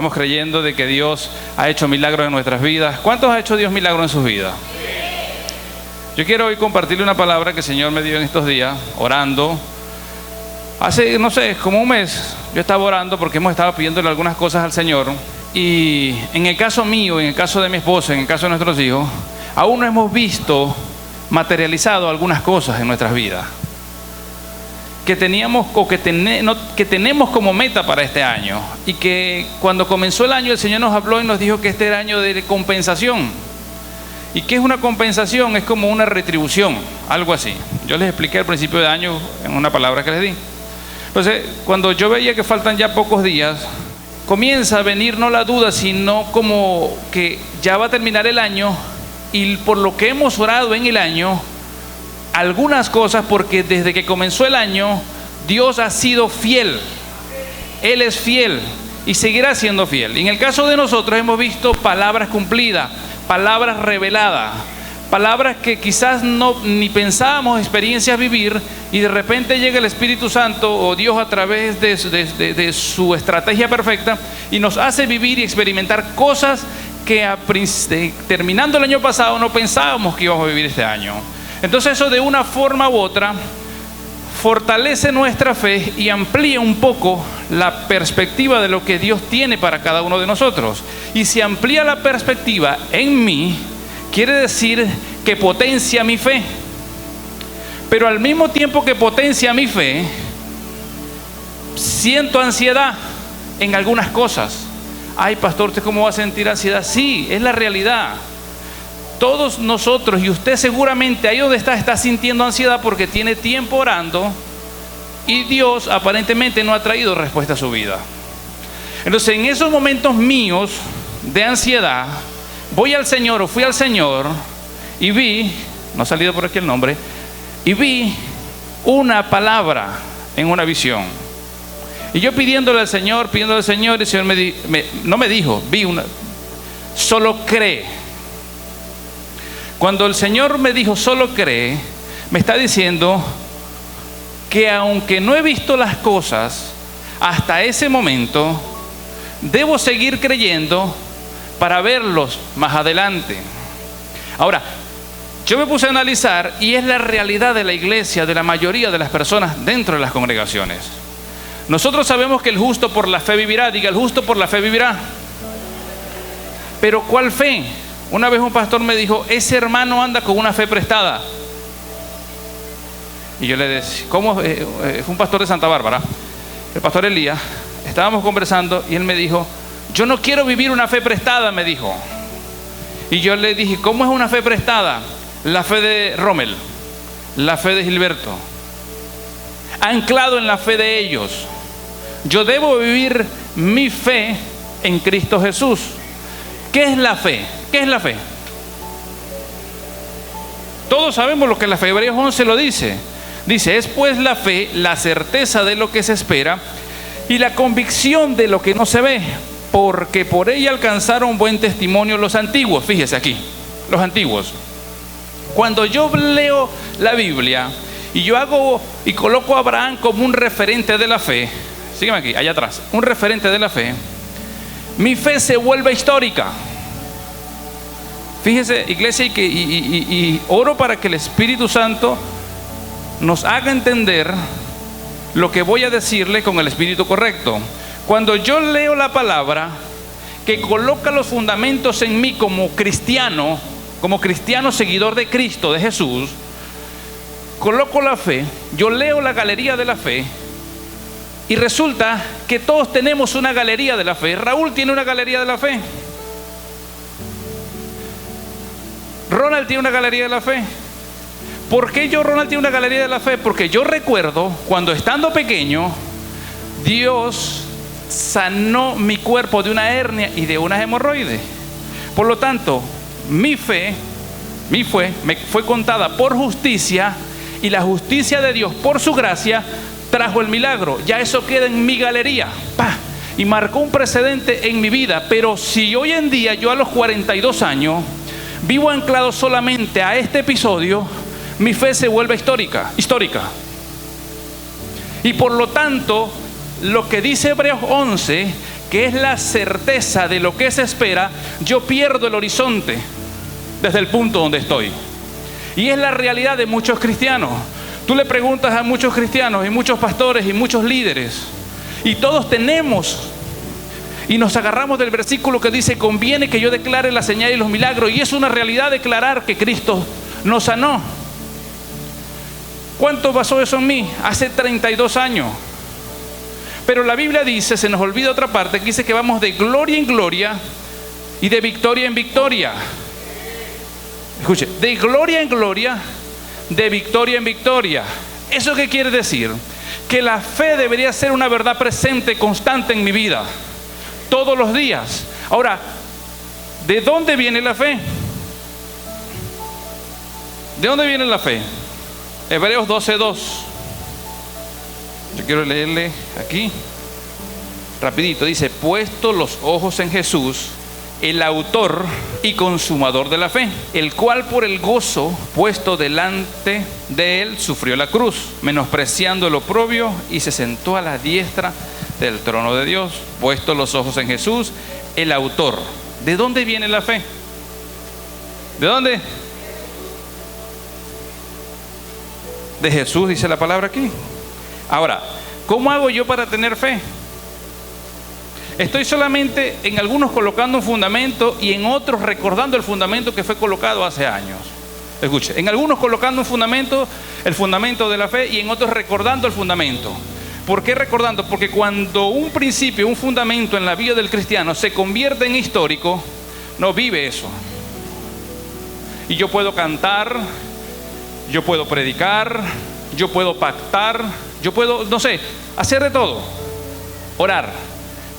Estamos creyendo de que Dios ha hecho milagros en nuestras vidas. ¿Cuántos ha hecho Dios milagros en sus vidas? Yo quiero hoy compartirle una palabra que el Señor me dio en estos días, orando. Hace, no sé, como un mes, yo estaba orando porque hemos estado pidiéndole algunas cosas al Señor. Y en el caso mío, en el caso de mi esposa, en el caso de nuestros hijos, aún no hemos visto materializado algunas cosas en nuestras vidas que teníamos o que tenemos como meta para este año, y que cuando comenzó el año el Señor nos habló y nos dijo que este era año de compensación. ¿Y qué es una compensación? Es como una retribución, algo así. Yo les expliqué al principio de año en una palabra que les di. Entonces, cuando yo veía que faltan ya pocos días, comienza a venir no la duda, sino como que ya va a terminar el año, y por lo que hemos orado en el año, algunas cosas, porque desde que comenzó el año, Dios ha sido fiel. Él es fiel y seguirá siendo fiel. Y en el caso de nosotros hemos visto palabras cumplidas, palabras reveladas, palabras que quizás ni pensábamos experiencias vivir, y de repente llega el Espíritu Santo o Dios a través de su estrategia perfecta y nos hace vivir y experimentar cosas que terminando el año pasado no pensábamos que íbamos a vivir este año. Entonces eso de una forma u otra fortalece nuestra fe y amplía un poco la perspectiva de lo que Dios tiene para cada uno de nosotros. Y si amplía la perspectiva en mí, quiere decir que potencia mi fe. Pero al mismo tiempo que potencia mi fe, siento ansiedad en algunas cosas. Ay, pastor, ¿usted cómo va a sentir ansiedad? Sí, es la realidad. Todos nosotros, y usted seguramente ahí donde está sintiendo ansiedad porque tiene tiempo orando y Dios aparentemente no ha traído respuesta a su vida. Entonces, en esos momentos míos de ansiedad, voy al Señor o fui al Señor y vi, no ha salido por aquí el nombre, y vi una palabra en una visión. Y yo pidiéndole al Señor, y el Señor no me dijo, vi una, solo cree. Cuando el Señor me dijo solo cree, me está diciendo que aunque no he visto las cosas hasta ese momento, debo seguir creyendo para verlos más adelante. Ahora, yo me puse a analizar, y es la realidad de la iglesia, de la mayoría de las personas dentro de las congregaciones. Nosotros sabemos que el justo por la fe vivirá. Diga, el justo por la fe vivirá. Pero ¿cuál fe? Una vez un pastor me dijo, ese hermano anda con una fe prestada. Y yo le decía, ¿cómo? Fue un pastor de Santa Bárbara, el pastor Elías. Estábamos conversando y él me dijo, yo no quiero vivir una fe prestada, me dijo. Y yo le dije, ¿cómo es una fe prestada? La fe de Rommel, la fe de Gilberto, anclado en la fe de ellos. Yo debo vivir mi fe en Cristo Jesús. ¿Qué es la fe? ¿Qué es la fe? Todos sabemos lo que la fe. Hebreos 11 lo dice. Dice, es pues la fe la certeza de lo que se espera y la convicción de lo que no se ve, porque por ella alcanzaron buen testimonio los antiguos. Fíjese aquí, los antiguos. Cuando yo leo la Biblia y yo hago y coloco a Abraham como un referente de la fe, sígueme aquí, allá atrás, un referente de la fe, mi fe se vuelve histórica. Fíjese, iglesia, y oro para que el Espíritu Santo nos haga entender lo que voy a decirle con el espíritu correcto. Cuando yo leo la palabra que coloca los fundamentos en mí como cristiano seguidor de Cristo, de Jesús, coloco la fe, yo leo la galería de la fe, y resulta que todos tenemos una galería de la fe. Raúl tiene una galería de la fe. Ronald tiene una galería de la fe. ¿Por qué Ronald tiene una galería de la fe? Porque yo recuerdo cuando estando pequeño, Dios sanó mi cuerpo de una hernia y de unas hemorroides. Por lo tanto, mi fe me fue contada por justicia, y la justicia de Dios por su gracia trajo el milagro. Ya eso queda en mi galería. ¡Pah! Y marcó un precedente en mi vida. Pero si hoy en día yo a los 42 años vivo anclado solamente a este episodio, mi fe se vuelve histórica. Y por lo tanto, lo que dice Hebreos 11, que es la certeza de lo que se espera, yo pierdo el horizonte desde el punto donde estoy. Y es la realidad de muchos cristianos. Tú le preguntas a muchos cristianos y muchos pastores y muchos líderes, y todos tenemos, y nos agarramos del versículo que dice: conviene que yo declare la señal y los milagros. Y es una realidad declarar que Cristo nos sanó. ¿Cuánto pasó eso en mí? Hace 32 años. Pero la Biblia dice, se nos olvida otra parte, que dice que vamos de gloria en gloria y de victoria en victoria. Escuche, de gloria en gloria, de victoria en victoria. ¿Eso qué quiere decir? Que la fe debería ser una verdad presente, constante en mi vida, todos los días. Ahora, ¿de dónde viene la fe? ¿De dónde viene la fe? Hebreos 12:2. Yo quiero leerle aquí rapidito. Dice: puesto los ojos en Jesús, el autor y consumador de la fe, el cual por el gozo puesto delante de él sufrió la cruz, menospreciando el oprobio, y se sentó a la diestra del trono de Dios. Puesto los ojos en Jesús, el autor. ¿De dónde viene la fe? ¿De dónde? De Jesús, dice la palabra aquí. Ahora, ¿cómo hago yo para tener fe? Estoy solamente en algunos colocando un fundamento y en otros recordando el fundamento que fue colocado hace años. Escuche, en algunos colocando un fundamento, el fundamento de la fe, y en otros recordando el fundamento. ¿Por qué recordando? Porque cuando un principio, un fundamento en la vida del cristiano se convierte en histórico, no vive eso. Y yo puedo cantar, yo puedo predicar, yo puedo pactar, yo puedo, no sé, hacer de todo, orar.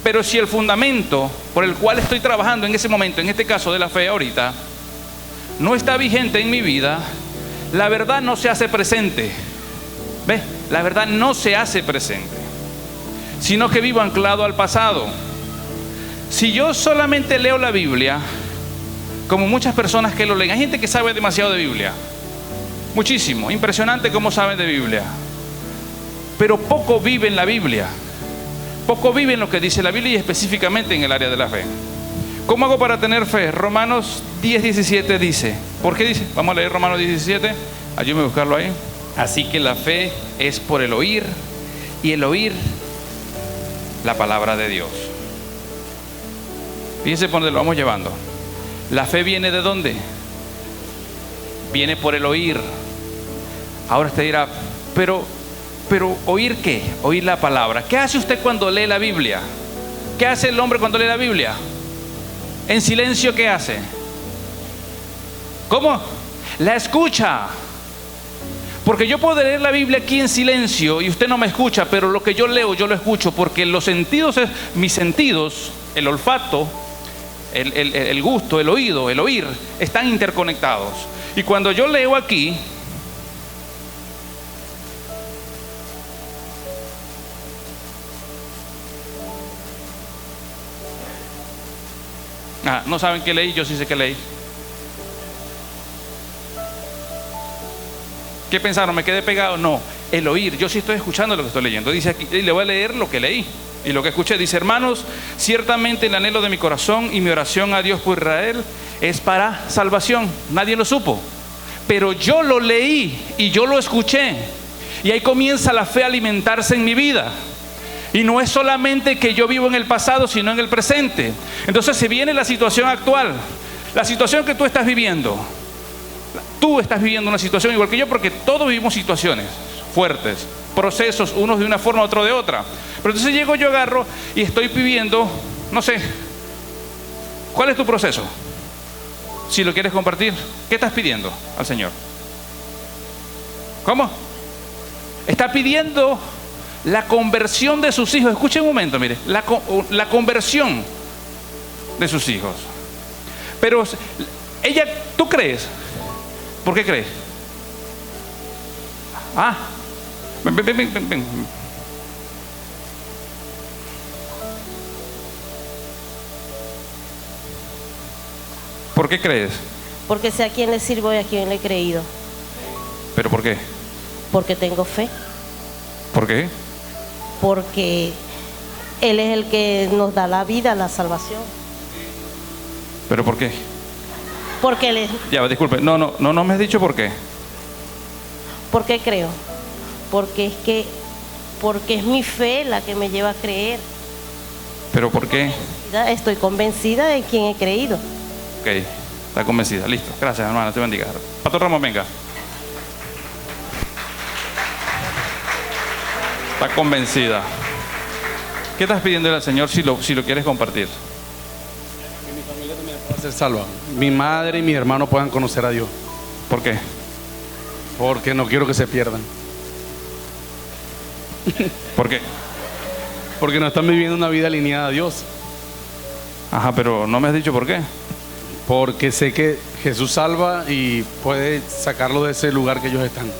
Pero si el fundamento por el cual estoy trabajando en ese momento, en este caso de la fe ahorita, no está vigente en mi vida, la verdad no se hace presente. ¿Ves? La verdad no se hace presente, sino que vivo anclado al pasado. Si yo solamente leo la Biblia, como muchas personas que lo leen, hay gente que sabe demasiado de Biblia, muchísimo, impresionante cómo saben de Biblia, pero poco viven la Biblia, poco viven lo que dice la Biblia, y específicamente en el área de la fe. ¿Cómo hago para tener fe? Romanos 10:17 dice. ¿Por qué dice? Vamos a leer Romanos 10:17. Ayúdame a buscarlo ahí. Así que la fe es por el oír, y el oír la palabra de Dios. Fíjense por dónde lo vamos llevando. La fe viene ¿de dónde? Viene por el oír. Ahora usted dirá, pero ¿oír qué? Oír la palabra. ¿Qué hace usted cuando lee la Biblia? ¿Qué hace el hombre cuando lee la Biblia? En silencio, ¿qué hace? ¿Cómo? La escucha. Porque yo puedo leer la Biblia aquí en silencio y usted no me escucha, pero lo que yo leo, yo lo escucho, porque los sentidos, mis sentidos, el olfato, el gusto, el oído, el oír, están interconectados. Y cuando yo leo aquí, no saben qué leí, yo sí sé qué leí. ¿Qué pensaron? ¿Me quedé pegado? No, el oír, yo sí estoy escuchando lo que estoy leyendo. Dice aquí, y le voy a leer lo que leí y lo que escuché. Dice: hermanos, ciertamente el anhelo de mi corazón y mi oración a Dios por Israel es para salvación. Nadie lo supo, pero yo lo leí y yo lo escuché, y ahí comienza la fe a alimentarse en mi vida. Y no es solamente que yo vivo en el pasado, sino en el presente. Entonces se viene la situación actual, la situación que tú estás viviendo. Tú estás viviendo una situación igual que yo, porque todos vivimos situaciones fuertes, procesos, unos de una forma, otros de otra. Pero entonces llego yo, agarro y estoy pidiendo, no sé, ¿cuál es tu proceso? Si lo quieres compartir, ¿qué estás pidiendo al Señor? ¿Cómo? Está pidiendo la conversión de sus hijos. Escuche un momento, mire, la conversión de sus hijos. Pero ella, ¿tú crees? ¿Por qué crees? Ven. ¿Por qué crees? Porque sé a quién le sirvo y a quién le he creído. ¿Pero por qué? Porque tengo fe. ¿Por qué? Porque Él es el que nos da la vida, la salvación. ¿Pero por qué? Porque Él es, Ya, disculpe, no me has dicho por qué. ¿por qué creo? Porque es mi fe la que me lleva a creer. ¿Pero por qué? Estoy convencida de quién he creído. Ok, está convencida, listo. Gracias, hermana, te bendiga. Pastor Ramón, venga. Está convencida. ¿Qué estás pidiendo al Señor si lo quieres compartir? Que mi familia también pueda ser salva. Mi madre y mi hermano puedan conocer a Dios. ¿Por qué? Porque no quiero que se pierdan. ¿Por qué? Porque no están viviendo una vida alineada a Dios. Ajá, pero no me has dicho por qué. Porque sé que Jesús salva y puede sacarlo de ese lugar que ellos están.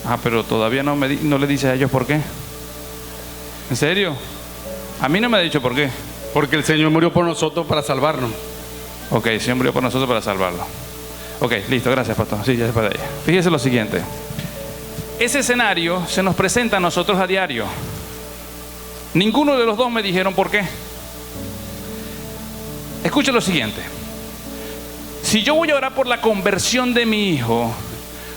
Ah, pero todavía no le dices a ellos por qué. ¿En serio? A mí no me ha dicho por qué. Porque el Señor murió por nosotros para salvarnos. Ok, el Señor murió por nosotros para salvarlo. Ok, listo, gracias, pastor. Sí, ya se puede ir. Fíjese lo siguiente. Ese escenario se nos presenta a nosotros a diario. Ninguno de los dos me dijeron por qué. Escuche lo siguiente. Si yo voy a orar por la conversión de mi hijo,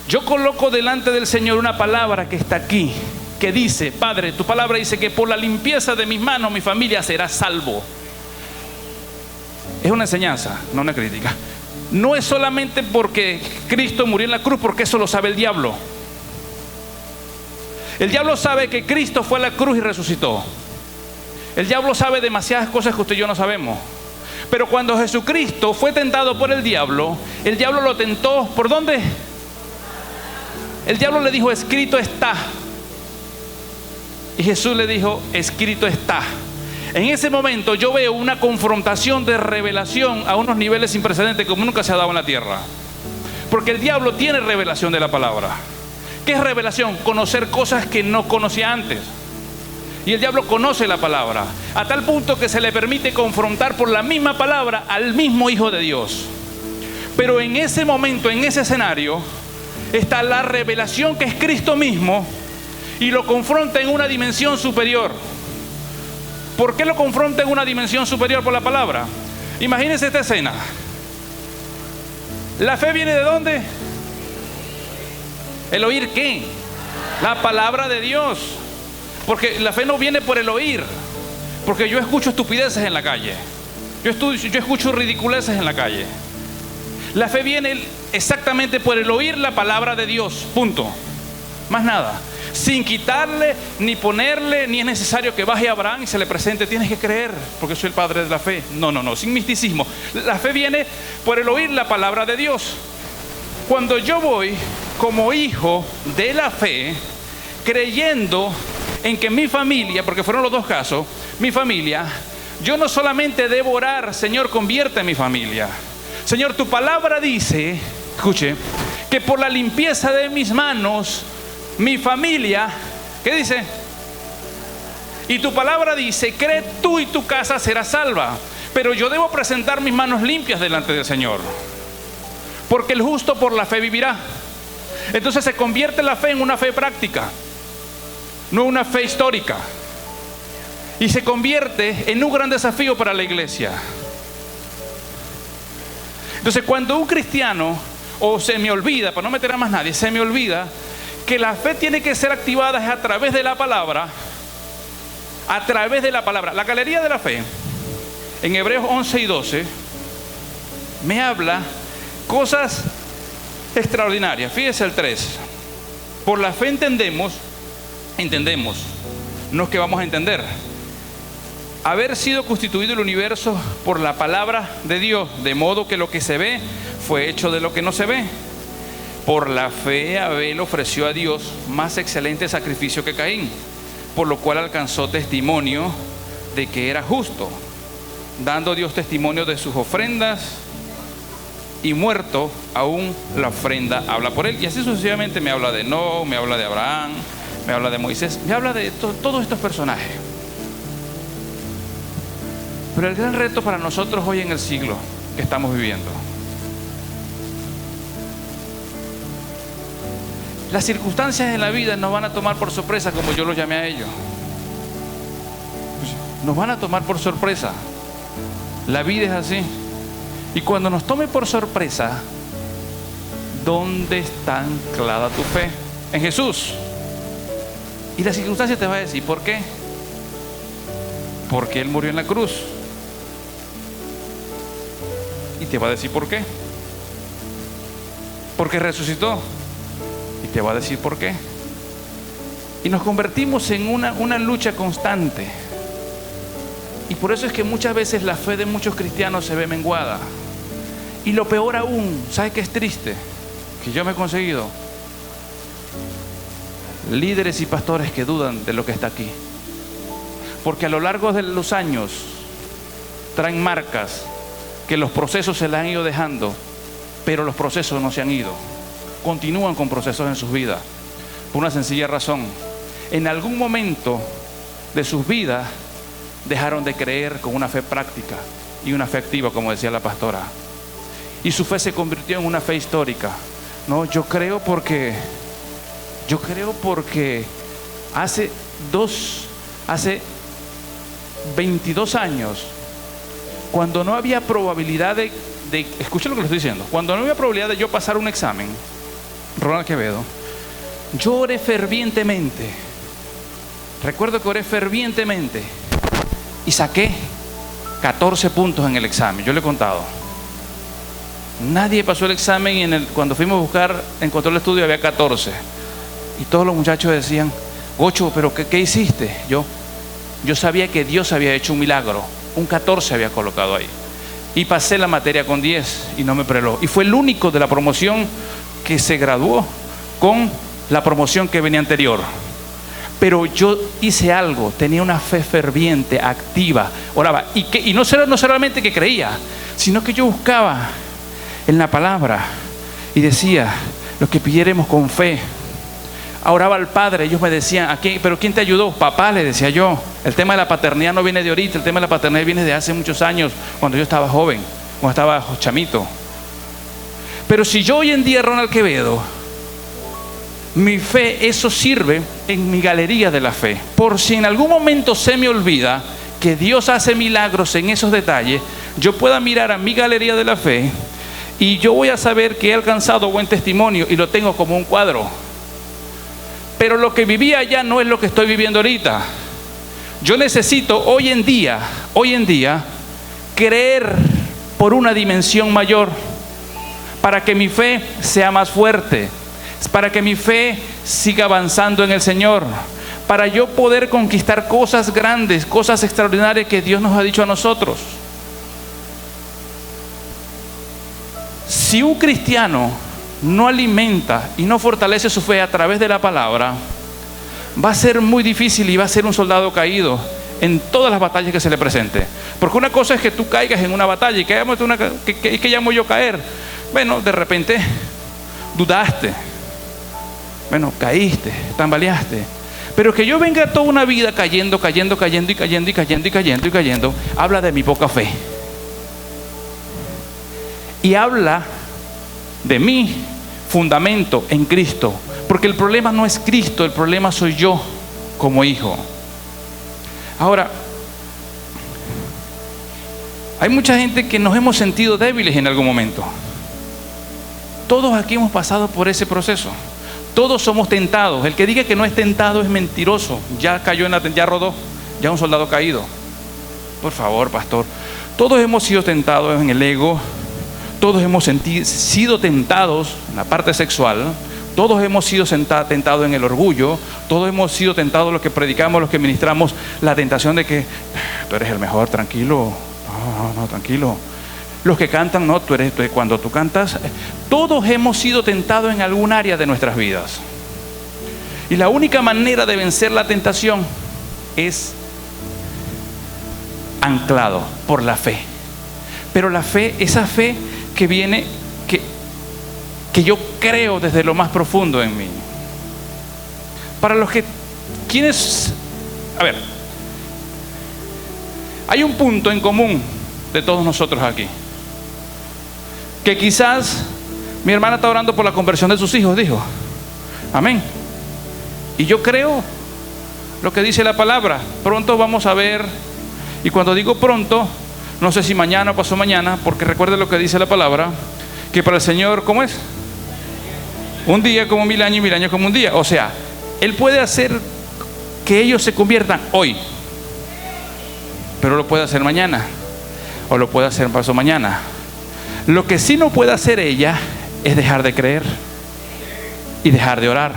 yo coloco delante del Señor una palabra que está aquí, que dice: Padre, tu palabra dice que por la limpieza de mis manos mi familia será salvo. Es una enseñanza, no una crítica. No es solamente porque Cristo murió en la cruz, porque eso lo sabe el diablo. El diablo sabe que Cristo fue a la cruz y resucitó. El diablo sabe demasiadas cosas que usted y yo no sabemos. Pero cuando Jesucristo fue tentado por el diablo lo tentó, ¿por dónde? El diablo le dijo: escrito está. Y Jesús le dijo: escrito está. En ese momento yo veo una confrontación de revelación a unos niveles sin precedentes como nunca se ha dado en la tierra. Porque el diablo tiene revelación de la palabra. ¿Qué es revelación? Conocer cosas que no conocía antes. Y el diablo conoce la palabra, a tal punto que se le permite confrontar por la misma palabra al mismo Hijo de Dios. Pero en ese momento, en ese escenario, está la revelación, que es Cristo mismo, y lo confronta en una dimensión superior. ¿Por qué lo confronta en una dimensión superior por la palabra? Imagínense esta escena. ¿La fe viene de dónde? ¿El oír qué? La palabra de Dios. Porque la fe no viene por el oír. Porque yo escucho estupideces en la calle. Yo escucho ridiculeces en la calle. La fe viene exactamente por el oír la palabra de Dios. Punto. Más nada. Sin quitarle, ni ponerle, ni es necesario que baje a Abraham y se le presente: tienes que creer porque soy el padre de la fe. No, sin misticismo. La fe viene por el oír la palabra de Dios. Cuando yo voy como hijo de la fe, creyendo en que mi familia, porque fueron los dos casos, mi familia, yo no solamente debo orar: Señor, convierte mi familia. Señor, tu palabra dice, escuche, que por la limpieza de mis manos, mi familia, ¿qué dice? Y tu palabra dice: cree tú y tu casa será salva. Pero yo debo presentar mis manos limpias delante del Señor. Porque el justo por la fe vivirá. Entonces se convierte la fe en una fe práctica, no una fe histórica. Y se convierte en un gran desafío para la iglesia. Entonces cuando un cristiano, o se me olvida, para no meter a más nadie, se me olvida que la fe tiene que ser activada a través de la palabra. A través de la palabra. La galería de la fe, en Hebreos 11 y 12, me habla cosas extraordinarias. Fíjese el 3. Por la fe entendemos, no es que vamos a entender, haber sido constituido el universo por la palabra de Dios, de modo que lo que se ve fue hecho de lo que no se ve. Por la fe Abel ofreció a Dios más excelente sacrificio que Caín, por lo cual alcanzó testimonio de que era justo, dando Dios testimonio de sus ofrendas, y muerto aún la ofrenda habla por él. Y así sucesivamente me habla de Noé, me habla de Abraham, me habla de Moisés, me habla de todos estos personajes. Pero el gran reto para nosotros hoy en el siglo que estamos viviendo, las circunstancias en la vida nos van a tomar por sorpresa, como yo lo llamé a ellos. Nos van a tomar por sorpresa. La vida es así. Y cuando nos tome por sorpresa, ¿dónde está anclada tu fe? En Jesús. Y la circunstancia te va a decir, ¿por qué? Porque Él murió en la cruz. Y te va a decir, ¿por qué? Porque resucitó. Y te va a decir, ¿por qué? Y nos convertimos en una lucha constante. Y por eso es que muchas veces la fe de muchos cristianos se ve menguada. Y lo peor aún, ¿sabes qué es triste? Que yo me he conseguido líderes y pastores que dudan de lo que está aquí. Porque a lo largo de los años traen marcas que los procesos se las han ido dejando, pero los procesos no se han ido. Continúan con procesos en sus vidas. Por una sencilla razón. En algún momento de sus vidas dejaron de creer con una fe práctica y una fe activa, como decía la pastora. Y su fe se convirtió en una fe histórica. No, yo creo porque hace 22 años, cuando no había probabilidad de escuchen lo que les estoy diciendo, cuando no había probabilidad de yo pasar un examen, Ronald Quevedo, yo oré fervientemente. Recuerdo que oré fervientemente y saqué 14 puntos en el examen. Yo le he contado. Nadie pasó el examen y cuando fuimos a buscar, encontró el estudio, había 14. Y todos los muchachos decían, Gocho, ¿pero qué hiciste? Yo sabía que Dios había hecho un milagro. Un 14 había colocado ahí. Y pasé la materia con 10 y no me preló. Y fue el único de la promoción que se graduó con la promoción que venía anterior. Pero yo hice algo, tenía una fe ferviente, activa, oraba. Y no solamente que creía, sino que yo buscaba en la palabra y decía lo que pidiéramos con fe. Oraba al Padre, ellos me decían, ¿pero quién te ayudó? Papá, le decía yo. El tema de la paternidad no viene de ahorita, el tema de la paternidad viene de hace muchos años, cuando yo estaba joven, cuando estaba chamito. Pero si yo hoy en día, Ronald Quevedo, mi fe, eso sirve en mi galería de la fe. Por si en algún momento se me olvida que Dios hace milagros en esos detalles, yo pueda mirar a mi galería de la fe y yo voy a saber que he alcanzado buen testimonio y lo tengo como un cuadro. Pero lo que vivía allá no es lo que estoy viviendo ahorita. Yo necesito hoy en día, creer por una dimensión mayor para que mi fe sea más fuerte, para que mi fe siga avanzando en el Señor, para yo poder conquistar cosas grandes, cosas extraordinarias que Dios nos ha dicho a nosotros. Si un cristiano no alimenta y no fortalece su fe a través de la palabra, va a ser muy difícil y va a ser un soldado caído en todas las batallas que se le presente. Porque una cosa es que tú caigas en una batalla y ¿qué llamo yo caer? Bueno, de repente dudaste, bueno, caíste, tambaleaste. Pero que yo venga toda una vida cayendo, habla de mi poca fe. Y habla de mi fundamento en Cristo. Porque el problema no es Cristo, el problema soy yo como hijo. Ahora, hay mucha gente que nos hemos sentido débiles en algún momento. Todos aquí hemos pasado por ese proceso. Todos somos tentados. El que diga que no es tentado es mentiroso. Ya cayó ya rodó, ya un soldado caído. Por favor, pastor. Todos hemos sido tentados en el ego. Todos hemos sido tentados en la parte sexual. Todos hemos sido tentados en el orgullo. Todos hemos sido tentados los que predicamos, los que ministramos, la tentación de que tú eres el mejor, tranquilo. No, tranquilo. Los que cantan, no, tú eres cuando tú cantas. Todos hemos sido tentados en algún área de nuestras vidas. Y la única manera de vencer la tentación es anclado por la fe. Pero la fe, esa fe que viene, que yo creo desde lo más profundo en mí. Para los que, a ver, hay un punto en común de todos nosotros aquí. Que quizás mi hermana está orando por la conversión de sus hijos, dijo. Amén. Y yo creo lo que dice la palabra. Pronto vamos a ver, y cuando digo pronto, no sé si mañana o pasó mañana, porque recuerde lo que dice la palabra, que para el Señor, ¿cómo es? Un día como 1000 años y 1000 años como un día. O sea, Él puede hacer que ellos se conviertan hoy, pero lo puede hacer mañana, o lo puede hacer pasado mañana. Lo que sí no puede hacer ella es dejar de creer y dejar de orar.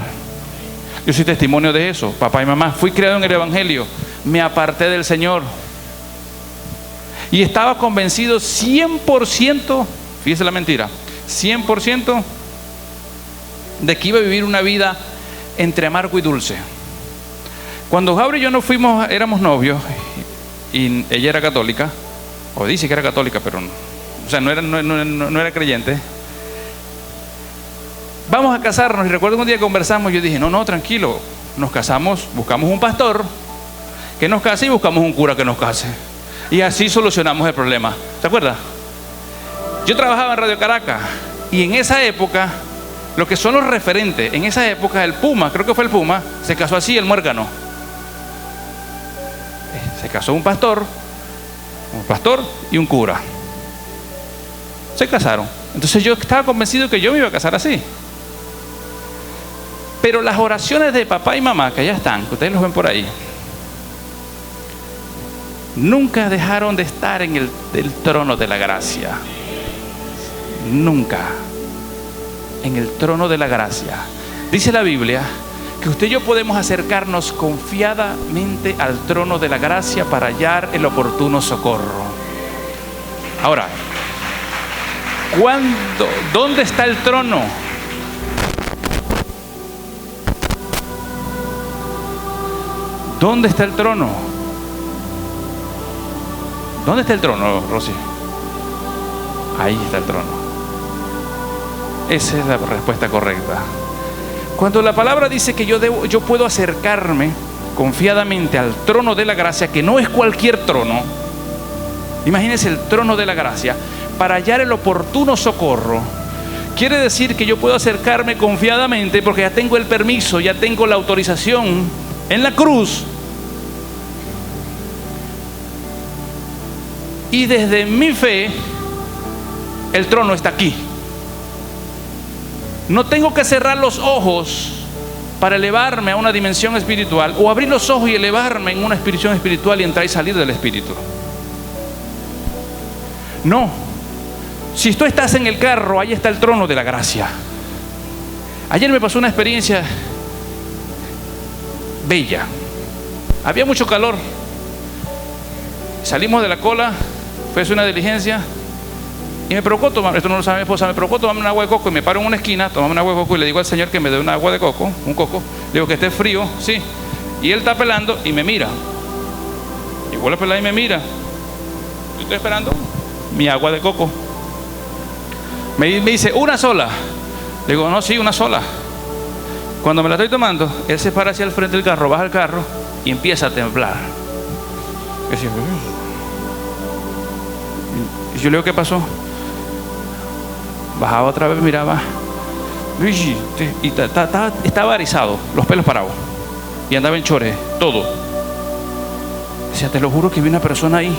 Yo soy testimonio de eso. Papá y mamá, fui criado en el Evangelio, me aparté del Señor y estaba convencido 100%, fíjese la mentira, 100% de que iba a vivir una vida entre amargo y dulce. Cuando Gabriel y yo nos fuimos, éramos novios, y ella era católica, o dice que era católica, pero no, o sea, no era creyente. Vamos a casarnos, y recuerdo que un día conversamos, yo dije, no, tranquilo, nos casamos, buscamos un pastor que nos case y buscamos un cura que nos case. Y así solucionamos el problema. ¿Se acuerda? Yo trabajaba en Radio Caracas, y en esa época, lo que son los referentes, en esa época el Puma, creo que fue el Puma, se casó así, el Muérgano. Se casó un pastor y un cura. Se casaron. Entonces yo estaba convencido que yo me iba a casar así. Pero las oraciones de papá y mamá, que allá están, que ustedes los ven por ahí, nunca dejaron de estar en el trono de la gracia. Nunca. En el trono de la gracia. Dice la Biblia que usted y yo podemos acercarnos confiadamente al trono de la gracia para hallar el oportuno socorro. Ahora, ¿dónde está el trono? ¿Dónde está el trono? ¿Dónde está el trono, Rosy? Ahí está el trono. Esa es la respuesta correcta. Cuando la palabra dice que yo puedo acercarme confiadamente al trono de la gracia, que no es cualquier trono, imagínense el trono de la gracia, para hallar el oportuno socorro, quiere decir que yo puedo acercarme confiadamente porque ya tengo el permiso, ya tengo la autorización en la cruz, y desde mi fe el trono está aquí. No tengo que cerrar los ojos para elevarme a una dimensión espiritual, o abrir los ojos y elevarme en una dimensión espiritual y entrar y salir del espíritu. No. Si tú estás en el carro, ahí está el trono de la gracia. Ayer me pasó una experiencia bella. Había mucho calor. Salimos de la cola, fue una diligencia. Y me provocó tomar, esto no lo sabe mi esposa, me provocó tomarme un agua de coco, y me paro en una esquina, tomame un agua de coco y le digo al Señor que me dé un agua de coco, un coco. Le digo que esté frío, sí. Y él está pelando y me mira. Y vuelve a pelar y me mira. Yo estoy esperando mi agua de coco. Me dice, ¿una sola? Le digo, no, sí, una sola. Cuando me la estoy tomando, él se para hacia el frente del carro, baja el carro y empieza a temblar. Y yo le digo, ¿qué pasó? Bajaba otra vez, miraba, y estaba erizado, los pelos parados, y andaba en chores, todo. Decía, te lo juro que vi una persona ahí.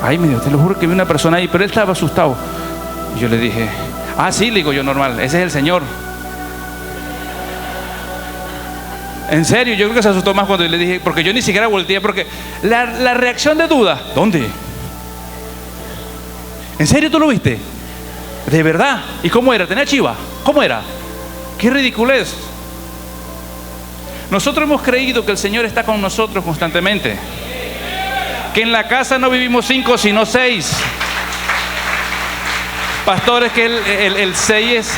Ay, me dijo, te lo juro que vi una persona ahí, pero él estaba asustado. Y yo le dije, sí, le digo yo, normal, ese es el Señor. En serio, yo creo que se asustó más cuando le dije, porque yo ni siquiera volteé, porque la reacción de duda, ¿dónde? ¿En serio tú lo viste? ¿De verdad? ¿Y cómo era? ¿Tenía chiva? ¿Cómo era? ¡Qué ridiculez! Nosotros hemos creído que el Señor está con nosotros constantemente, que en la casa no vivimos 5 sino 6. Pastores, que el 6 es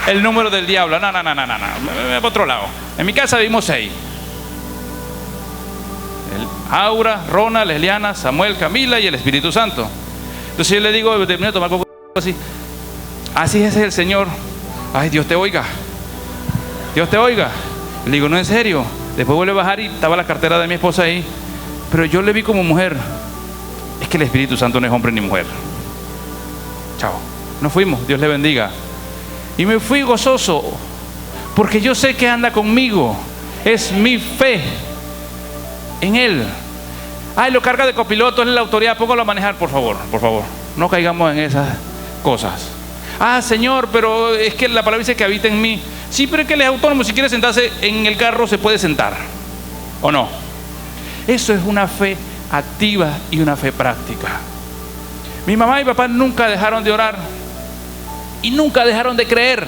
el número del diablo. No, por otro lado. En mi casa vivimos 6. Aura, Rona, Lesliana, Samuel, Camila y el Espíritu Santo. Entonces yo le digo, terminé de tomar coco así. Así es el Señor. Ay, Dios te oiga. Dios te oiga. Le digo, no, en serio. Después vuelve a bajar y estaba la cartera de mi esposa ahí. Pero yo le vi como mujer. Es que el Espíritu Santo no es hombre ni mujer. Chao. Nos fuimos, Dios le bendiga. Y me fui gozoso, porque yo sé que anda conmigo. Es mi fe en Él. Ay, lo carga de copiloto, es la autoridad, póngalo a manejar, por favor, por favor. No caigamos en esas cosas. Ah, Señor, pero es que la palabra dice que habita en mí. Sí, pero es que Él es autónomo, si quiere sentarse en el carro se puede sentar, ¿o no? Eso es una fe activa y una fe práctica. Mi mamá y papá nunca dejaron de orar y nunca dejaron de creer,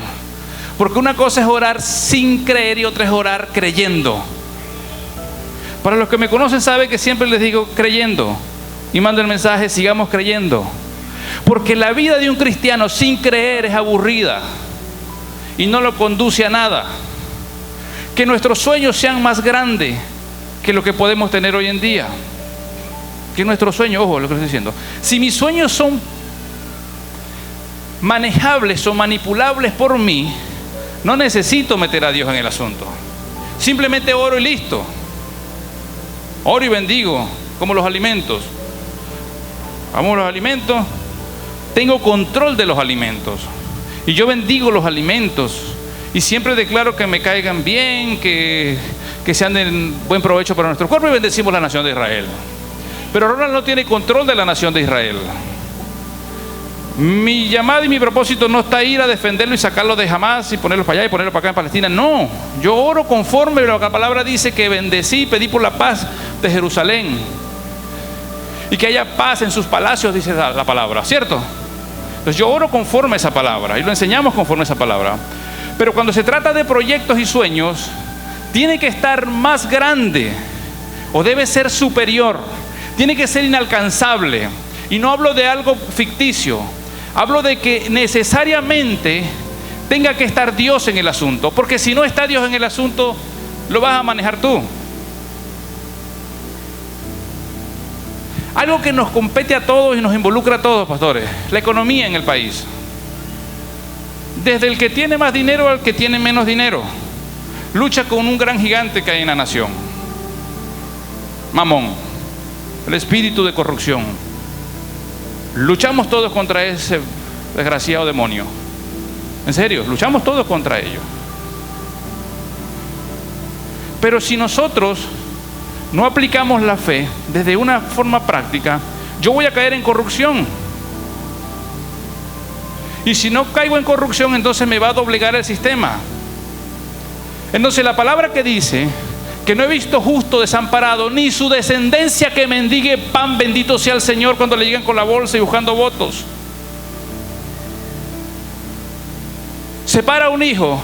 porque una cosa es orar sin creer y otra es orar creyendo. Para los que me conocen saben que siempre les digo creyendo, y mando el mensaje: sigamos creyendo, porque la vida de un cristiano sin creer es aburrida y no lo conduce a nada. Que nuestros sueños sean más grandes que lo que podemos tener hoy en día. Que nuestros sueños, ojo lo que estoy diciendo, si mis sueños son manejables o manipulables por mí, no necesito meter a Dios en el asunto. Simplemente oro y listo. Oro y bendigo, como los alimentos. Amo los alimentos, tengo control de los alimentos y yo bendigo los alimentos y siempre declaro que me caigan bien, que sean de buen provecho para nuestro cuerpo, y bendecimos la nación de Israel. Pero Ronald no tiene control de la nación de Israel. Mi llamada y mi propósito no está ir a defenderlo y sacarlo de Hamas y ponerlo para allá y ponerlo para acá en Palestina. No, yo oro conforme a lo que la palabra dice, que bendecí y pedí por la paz de Jerusalén y que haya paz en sus palacios, dice la palabra, ¿cierto? Entonces yo oro conforme a esa palabra y lo enseñamos conforme a esa palabra. Pero cuando se trata de proyectos y sueños, tiene que estar más grande o debe ser superior, tiene que ser inalcanzable. Y no hablo de algo ficticio, hablo de que necesariamente tenga que estar Dios en el asunto, porque si no está Dios en el asunto, lo vas a manejar tú. Algo que nos compete a todos y nos involucra a todos, pastores: la economía en el país. Desde el que tiene más dinero al que tiene menos dinero, lucha con un gran gigante que hay en la nación: Mamón, el espíritu de corrupción. Luchamos todos contra ese desgraciado demonio. En serio, luchamos todos contra ello. Pero si nosotros no aplicamos la fe desde una forma práctica, yo voy a caer en corrupción. Y si no caigo en corrupción, entonces me va a doblegar el sistema. Entonces la palabra que dice que no he visto justo desamparado, ni su descendencia que mendigue pan, bendito sea el Señor, cuando le llegan con la bolsa y buscando votos. Separa a un hijo,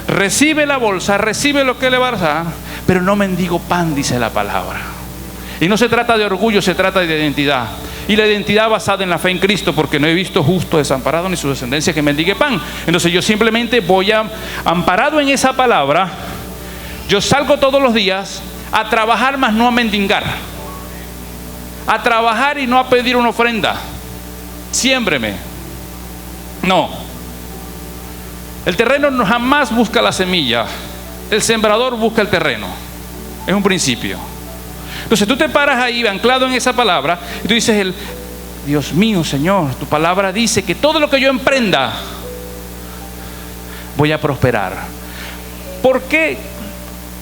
recibe la bolsa, recibe lo que le va a dar, pero no mendigo pan, dice la palabra. Y no se trata de orgullo, se trata de identidad. Y la identidad basada en la fe en Cristo, porque no he visto justo desamparado ni su descendencia que mendigue pan. Entonces yo simplemente voy amparado en esa palabra. Yo salgo todos los días a trabajar, más no a mendigar. A trabajar y no a pedir una ofrenda. Siémbreme. No. El terreno jamás busca la semilla. El sembrador busca el terreno. Es un principio. Entonces tú te paras ahí anclado en esa palabra y tú dices: Dios mío, Señor, tu palabra dice que todo lo que yo emprenda voy a prosperar. ¿Por qué?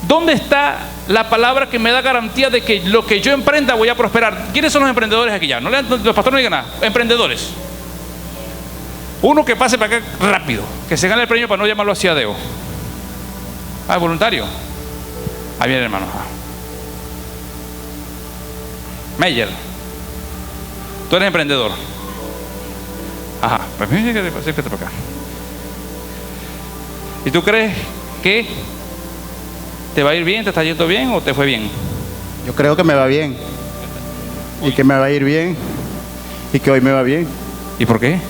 ¿Dónde está la palabra que me da garantía de que lo que yo emprenda voy a prosperar? ¿Quiénes son los emprendedores aquí ya? Los pastores no digan nada. Emprendedores. Uno que pase para acá rápido, que se gane el premio para no llamarlo así a Deo. Ah, voluntario. Ahí viene, hermano. Meyer, tú eres emprendedor. Ajá, pues acércate para acá. ¿Y tú crees que te va a ir bien, te está yendo bien o te fue bien? Yo creo que me va bien. Y que me va a ir bien. Y que hoy me va bien. ¿Y por qué?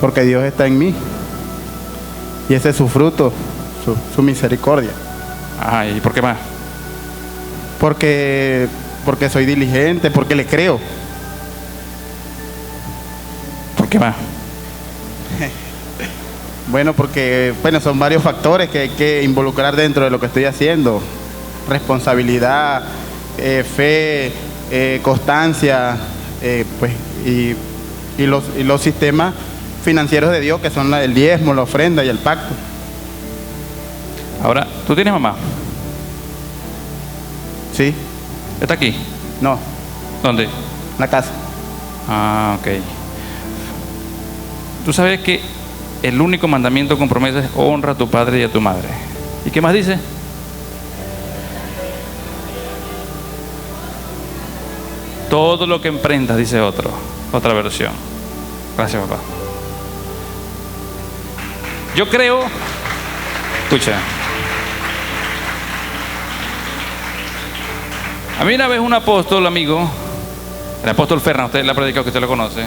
Porque Dios está en mí. Y ese es su fruto, su misericordia. Ajá, ¿y por qué más? Porque soy diligente, porque le creo. ¿Por qué más? Bueno, porque son varios factores que hay que involucrar dentro de lo que estoy haciendo. Responsabilidad, fe, constancia, y los sistemas financieros de Dios, que son el diezmo, la ofrenda y el pacto. Ahora, ¿tú tienes mamá? Sí. ¿Está aquí? No. ¿Dónde? En la casa. Ah, ok. Tú sabes que el único mandamiento con promesa es honra a tu padre y a tu madre. ¿Y qué más dice? Todo lo que emprendas, dice otra versión. Gracias, papá. Yo creo, escucha, a mí una vez un apóstol, amigo, el apóstol Fernández, usted le ha predicado, que usted lo conoce,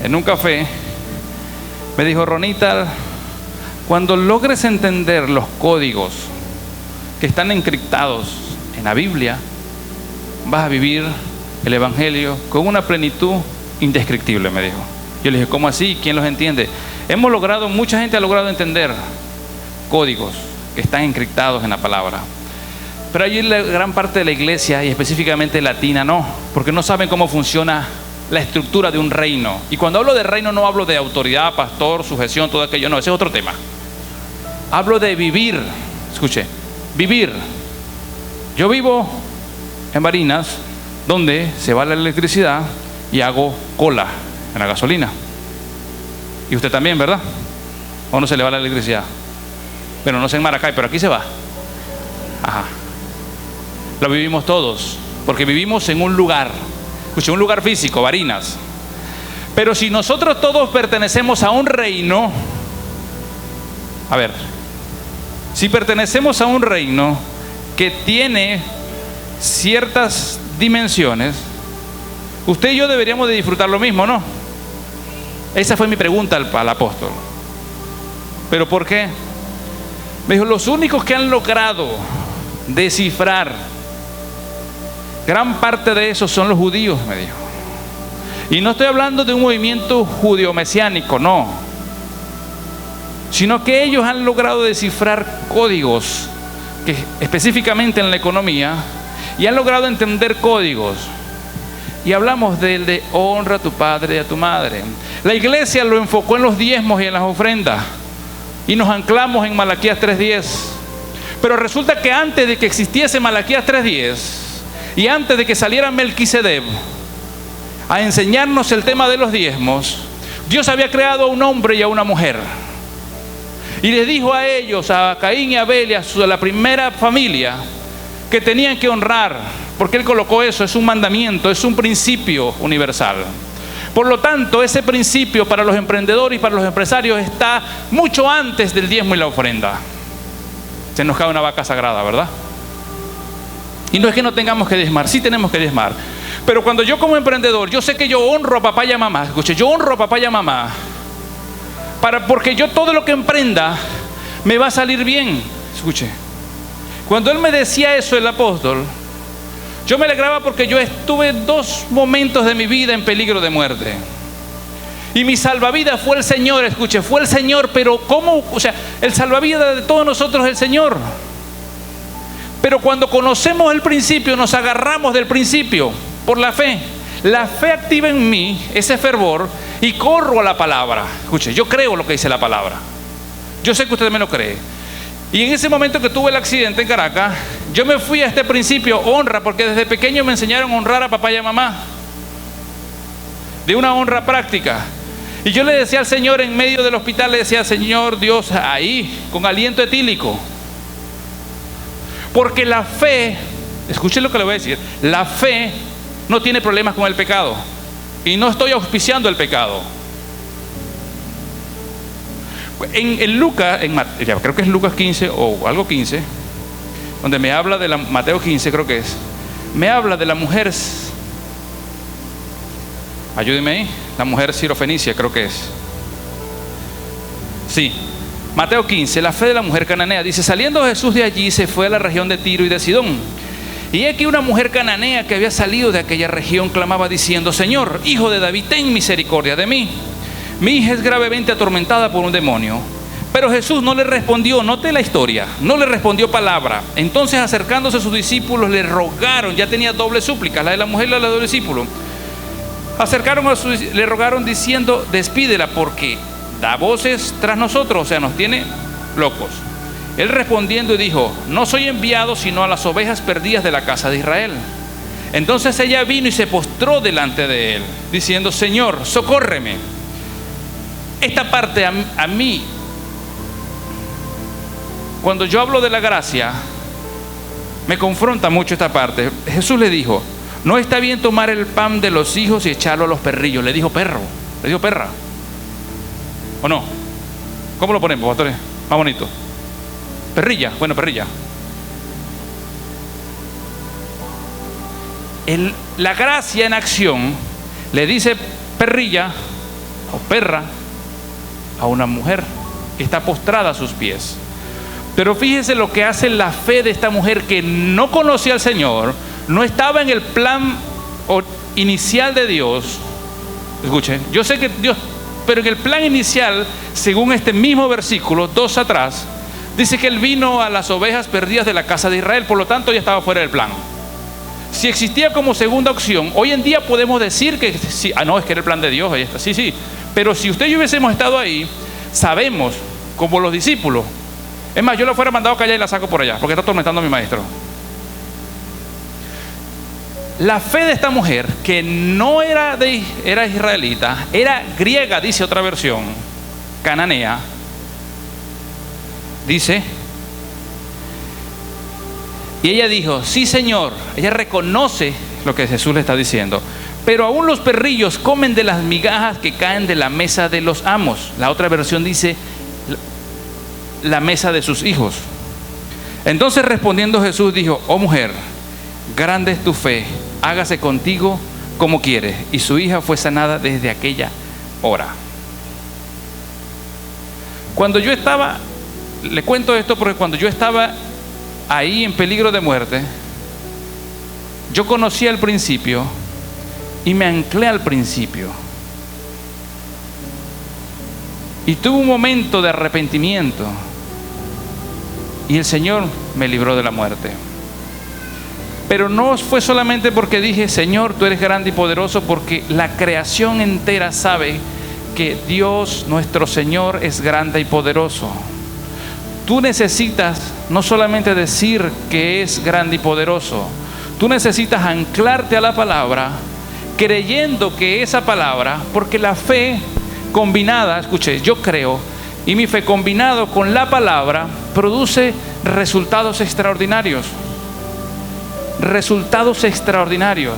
en un café, me dijo: Ronita, cuando logres entender los códigos que están encriptados en la Biblia, vas a vivir el Evangelio con una plenitud indescriptible, me dijo. Yo le dije: ¿cómo así? ¿Quién los entiende? Mucha gente ha logrado entender códigos que están encriptados en la palabra. Pero allí la gran parte de la iglesia, y específicamente latina, no, porque no saben cómo funciona la estructura de un reino. Y cuando hablo de reino no hablo de autoridad, pastor, sujeción, todo aquello, no, ese es otro tema. Hablo de vivir. Escuche, vivir. Yo vivo en Barinas, donde se va la electricidad y hago cola en la gasolina. Y usted también, ¿verdad? ¿O no se le va la electricidad? Bueno, no sé en Maracay, pero aquí se va. Ajá. Lo vivimos todos, porque vivimos en un lugar. Escuche, un lugar físico, Barinas. Pero si nosotros todos pertenecemos a un reino, a ver, si pertenecemos a un reino que tiene ciertas dimensiones, usted y yo deberíamos de disfrutar lo mismo, ¿no? Esa fue mi pregunta al apóstol. ¿Pero por qué? Me dijo: los únicos que han logrado descifrar gran parte de eso son los judíos, me dijo. Y no estoy hablando de un movimiento judeo-mesiánico, no, sino que ellos han logrado descifrar códigos que específicamente en la economía, y han logrado entender códigos. Y hablamos del de honra a tu padre y a tu madre. La iglesia lo enfocó en los diezmos y en las ofrendas, y nos anclamos en Malaquías 3:10. Pero resulta que antes de que existiese Malaquías 3:10, y antes de que saliera Melquisedec a enseñarnos el tema de los diezmos, Dios había creado a un hombre y a una mujer, y les dijo a ellos, a Caín y a Abel y a la primera familia, que tenían que honrar, porque Él colocó eso, es un mandamiento, es un principio universal. Por lo tanto, ese principio para los emprendedores y para los empresarios está mucho antes del diezmo y la ofrenda. Se nos cae una vaca sagrada, ¿verdad? Y no es que no tengamos que diezmar, sí tenemos que diezmar. Pero cuando yo como emprendedor, yo sé que yo honro a papá y a mamá. Escuche, yo honro a papá y a mamá, porque yo todo lo que emprenda me va a salir bien. Escuche, cuando él me decía eso, el apóstol, yo me alegraba, porque yo estuve 2 momentos de mi vida en peligro de muerte. Y mi salvavidas fue el Señor. Escuche, fue el Señor. Pero ¿cómo? O sea, el salvavidas de todos nosotros es el Señor. Pero cuando conocemos el principio, nos agarramos del principio por la fe. La fe activa en mí ese fervor y corro a la palabra. Escuche, yo creo lo que dice la palabra. Yo sé que usted también lo cree. Y en ese momento que tuve el accidente en Caracas, yo me fui a este principio, honra, porque desde pequeño me enseñaron a honrar a papá y a mamá, de una honra práctica. Y yo le decía al Señor en medio del hospital, le decía: Señor Dios, ahí, con aliento etílico. Porque la fe, escuchen lo que le voy a decir, la fe no tiene problemas con el pecado. Y no estoy auspiciando el pecado. En Lucas, creo que es Lucas 15 o algo 15, donde me habla de Mateo 15 creo que es, me habla de la mujer, ayúdeme ahí, la mujer sirofenicia creo que es. Sí, Mateo 15, la fe de la mujer cananea. Dice: saliendo Jesús de allí, se fue a la región de Tiro y de Sidón. Y aquí una mujer cananea que había salido de aquella región clamaba diciendo: Señor, hijo de David, ten misericordia de mí. Mi hija es gravemente atormentada por un demonio. Pero Jesús no le respondió, note la historia, no le respondió palabra. Entonces, acercándose a sus discípulos, le rogaron, ya tenía doble súplica, la de la mujer y la del discípulo. Le rogaron diciendo: despídela, porque da voces tras nosotros, o sea, nos tiene locos. Él respondiendo dijo: no soy enviado sino a las ovejas perdidas de la casa de Israel. Entonces ella vino y se postró delante de él, diciendo: Señor, socórreme. Esta parte a mí, cuando yo hablo de la gracia, me confronta mucho esta parte. Jesús le dijo: no está bien tomar el pan de los hijos y echarlo a los perrillos. Le dijo perro, le dijo perra. ¿O no? ¿Cómo lo ponemos, pastores? Más bonito. Perrilla, bueno, perrilla. La gracia en acción le dice perrilla o perra a una mujer que está postrada a sus pies. Pero fíjese lo que hace la fe de esta mujer que no conocía al Señor, no estaba en el plan inicial de Dios. Escuchen, yo sé que Dios, pero en el plan inicial, según este mismo versículo, 2 atrás, dice que Él vino a las ovejas perdidas de la casa de Israel, por lo tanto ya estaba fuera del plan. Si existía como segunda opción, hoy en día podemos decir que sí, no, es que era el plan de Dios, ahí está. Sí, pero si usted y yo hubiésemos estado ahí, sabemos, como los discípulos, es más, yo la fuera mandado a callar y la saco por allá, porque está atormentando a mi maestro. La fe de esta mujer, que no era israelita, era griega, dice otra versión, cananea, dice, y ella dijo: sí, Señor. Ella reconoce lo que Jesús le está diciendo. Pero aún los perrillos comen de las migajas que caen de la mesa de los amos. La otra versión dice: la mesa de sus hijos. Entonces respondiendo Jesús dijo: oh mujer, grande es tu fe, hágase contigo como quieres. Y su hija fue sanada desde aquella hora. Cuando yo estaba, le cuento esto porque cuando yo estaba ahí en peligro de muerte, yo conocí al principio y me anclé al principio. Y tuve un momento de arrepentimiento y el Señor me libró de la muerte. Pero no fue solamente porque dije: Señor, tú eres grande y poderoso, porque la creación entera sabe que Dios, nuestro Señor, es grande y poderoso. Tú necesitas no solamente decir que es grande y poderoso, tú necesitas anclarte a la palabra, creyendo que esa palabra, porque la fe combinada, escuche, yo creo, y mi fe combinado con la palabra produce resultados extraordinarios. Resultados extraordinarios.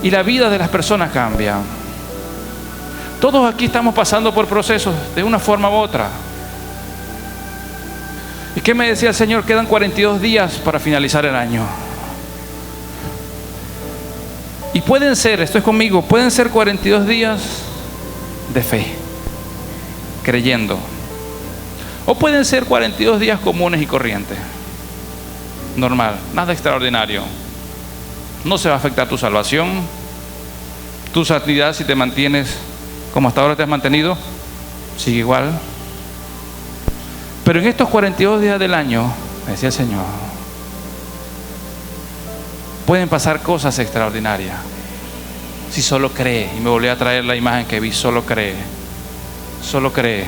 Y la vida de las personas cambia. Todos aquí estamos pasando por procesos de una forma u otra. ¿Y qué me decía el Señor? Quedan 42 días para finalizar el año. Y pueden ser, esto es conmigo, pueden ser 42 días de fe, creyendo. O pueden ser 42 días comunes y corrientes. Normal, nada extraordinario. No se va a afectar tu salvación, tu santidad. Si te mantienes como hasta ahora te has mantenido, sigue igual. Pero en estos 42 días del año, me decía el Señor, pueden pasar cosas extraordinarias si solo cree. Y me volví a traer la imagen que vi: solo cree, solo cree.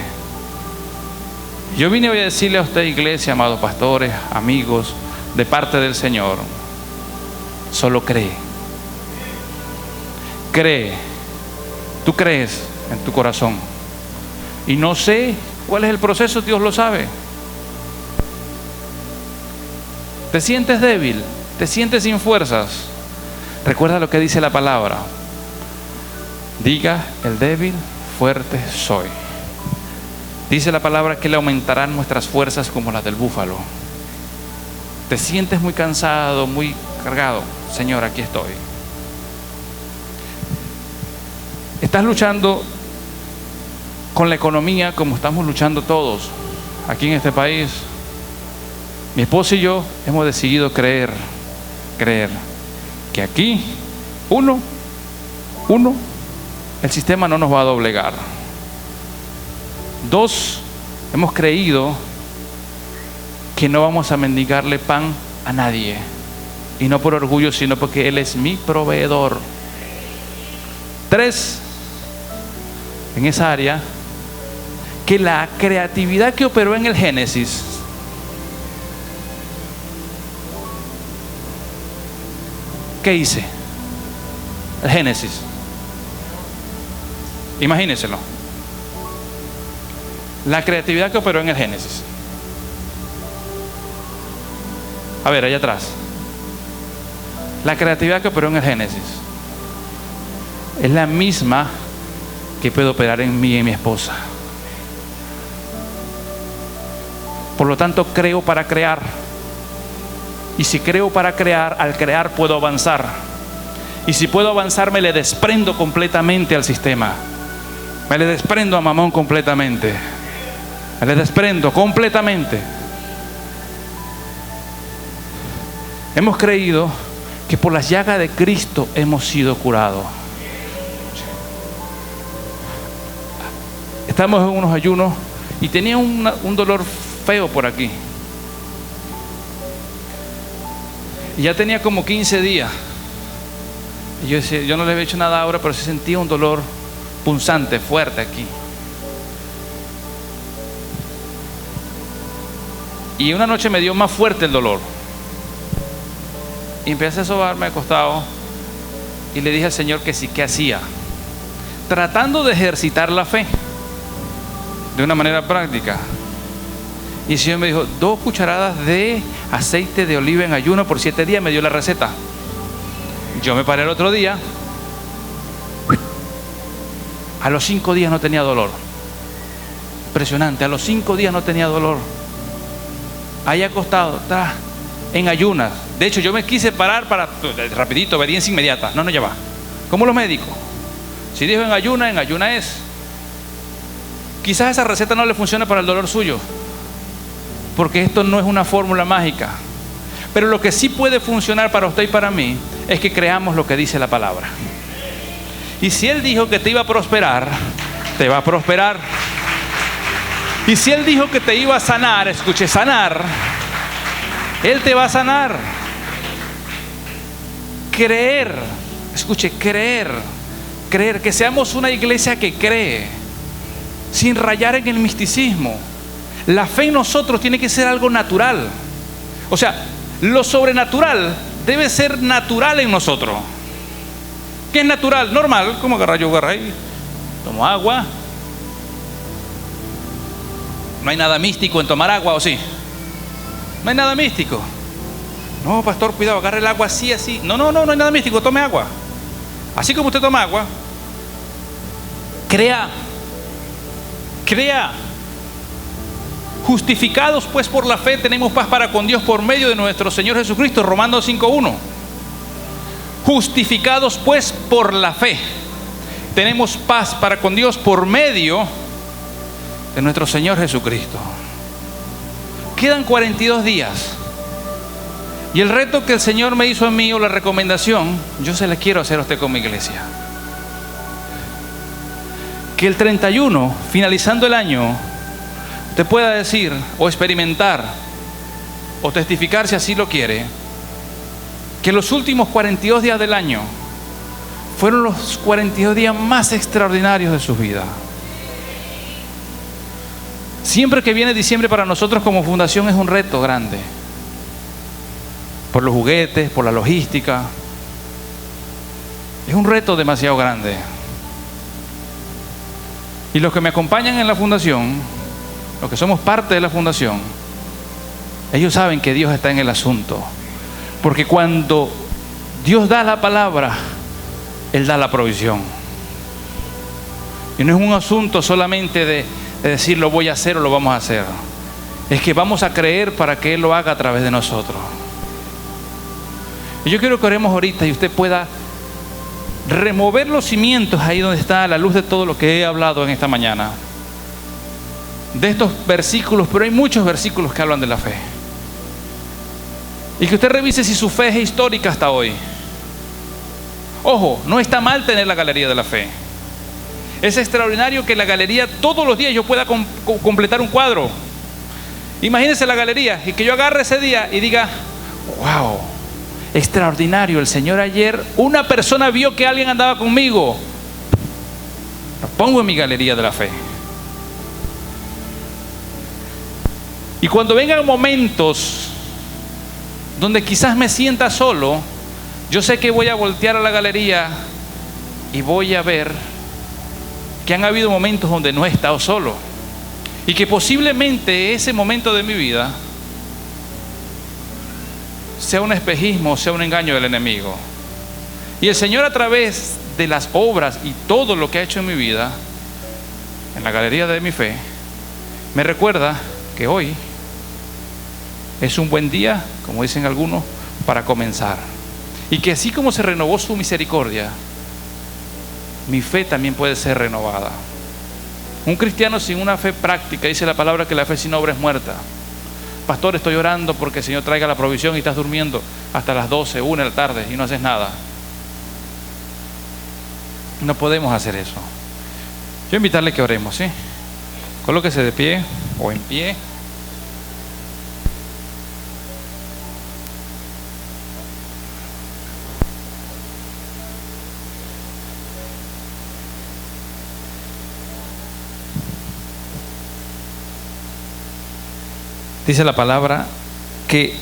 Yo vine hoy a decirle a usted, iglesia, amados pastores, amigos, de parte del Señor: solo cree. Cree. Tú crees en tu corazón. Y no sé cuál es el proceso, Dios lo sabe. ¿Te sientes débil? ¿Te sientes sin fuerzas? Recuerda lo que dice la palabra: diga el débil, fuerte soy. Dice la palabra que le aumentarán nuestras fuerzas como las del búfalo. ¿Te sientes muy cansado, muy cargado? Señor, aquí estoy. ¿Estás luchando con la economía como estamos luchando todos aquí en este país? Mi esposo y yo hemos decidido creer que aquí, uno, el sistema no nos va a doblegar. 2, hemos creído que no vamos a mendigarle pan a nadie, y no por orgullo, sino porque Él es mi proveedor. 3, en esa área, que la creatividad que operó en el Génesis ¿qué hice? El Génesis. Imagínenselo. La creatividad que operó en el Génesis. A ver, allá atrás. La creatividad que operó en el Génesis es la misma que puede operar en mí y en mi esposa. Por lo tanto, creo para crear. Y si creo para crear, al crear puedo avanzar. Y si puedo avanzar, me le desprendo completamente al sistema. Me le desprendo a Mamón completamente. Me le desprendo completamente. Hemos creído que por las llagas de Cristo hemos sido curados. Estamos en unos ayunos y tenía un dolor feo por aquí. Y ya tenía como 15 días. Y yo decía, yo no le había hecho nada ahora, pero sí sentía un dolor punzante, fuerte aquí. Y una noche me dio más fuerte el dolor. Y empecé a sobarme acostado y le dije al Señor que sí, ¿qué hacía? Tratando de ejercitar la fe de una manera práctica. Y el Señor me dijo, 2 cucharadas de aceite de oliva en ayuno por 7 días. Me dio la receta. Yo me paré el otro día. A los 5 días no tenía dolor. Impresionante, a los 5 días no tenía dolor. Ahí acostado, en ayunas. De hecho, yo me quise parar para, rapidito, obediencia inmediata. No, ya va. Como los médicos. Si dijo en ayuna es. Quizás esa receta no le funcione para el dolor suyo, porque esto no es una fórmula mágica. Pero lo que sí puede funcionar para usted y para mí es que creamos lo que dice la palabra. Y si Él dijo que te iba a prosperar, te va a prosperar. Y si Él dijo que te iba a sanar, escuche, sanar, Él te va a sanar. Creer, escuche, creer, que seamos una iglesia que cree, sin rayar en el misticismo. La fe en nosotros tiene que ser algo natural. O sea, lo sobrenatural debe ser natural en nosotros. ¿Qué es natural? Normal, como agarrar yo, agarrar ahí, tomo agua. No hay nada místico en tomar agua, ¿o sí? No hay nada místico. No, pastor, cuidado, agarre el agua así, así. No hay nada místico, tome agua. Así como usted toma agua, crea. Justificados pues por la fe tenemos paz para con Dios por medio de nuestro Señor Jesucristo. Romanos 5:1. Justificados pues por la fe tenemos paz para con Dios por medio de nuestro Señor Jesucristo. Quedan 42 días. Y el reto que el Señor me hizo a mí, o la recomendación, yo se la quiero hacer a usted como iglesia. Que el 31, finalizando el año, usted pueda decir o experimentar o testificar, si así lo quiere, que los últimos 42 días del año fueron los 42 días más extraordinarios de su vida. Siempre que viene diciembre para nosotros como fundación es un reto grande, por los juguetes, por la logística. Es un reto demasiado grande. Y los que me acompañan en la fundación, los que somos parte de la fundación, ellos saben que Dios está en el asunto. Porque cuando Dios da la palabra, Él da la provisión. Y no es un asunto solamente de decir lo voy a hacer o lo vamos a hacer. Es que vamos a creer para que Él lo haga a través de nosotros. Y yo quiero que oremos ahorita y usted pueda remover los cimientos ahí donde está, a la luz de todo lo que he hablado en esta mañana, de estos versículos, pero hay muchos versículos que hablan de la fe. Y que usted revise si su fe es histórica hasta hoy. Ojo, no está mal tener la galería de la fe. Es extraordinario que la galería todos los días yo pueda completar un cuadro. Imagínense la galería y que yo agarre ese día y diga, wow, extraordinario, el Señor ayer, una persona vio que alguien andaba conmigo. Lo pongo en mi galería de la fe. Y cuando vengan momentos donde quizás me sienta solo, Yo sé que voy a voltear a la galería y voy a ver que han habido momentos donde no he estado solo y que posiblemente ese momento de mi vida sea un espejismo, sea un engaño del enemigo. Y el Señor, a través de las obras y todo lo que ha hecho en mi vida, en la galería de mi fe, me recuerda que hoy es un buen día, como dicen algunos, para comenzar. Y que así como se renovó su misericordia, mi fe también puede ser renovada. Un cristiano sin una fe práctica, dice la palabra que la fe sin obra es muerta. Pastor, estoy orando porque el Señor traiga la provisión y estás durmiendo hasta las 12, 1 de la tarde y no haces nada. No podemos hacer eso. Yo invitarle que oremos, ¿sí? Colóquese de pie o en pie. Dice la palabra que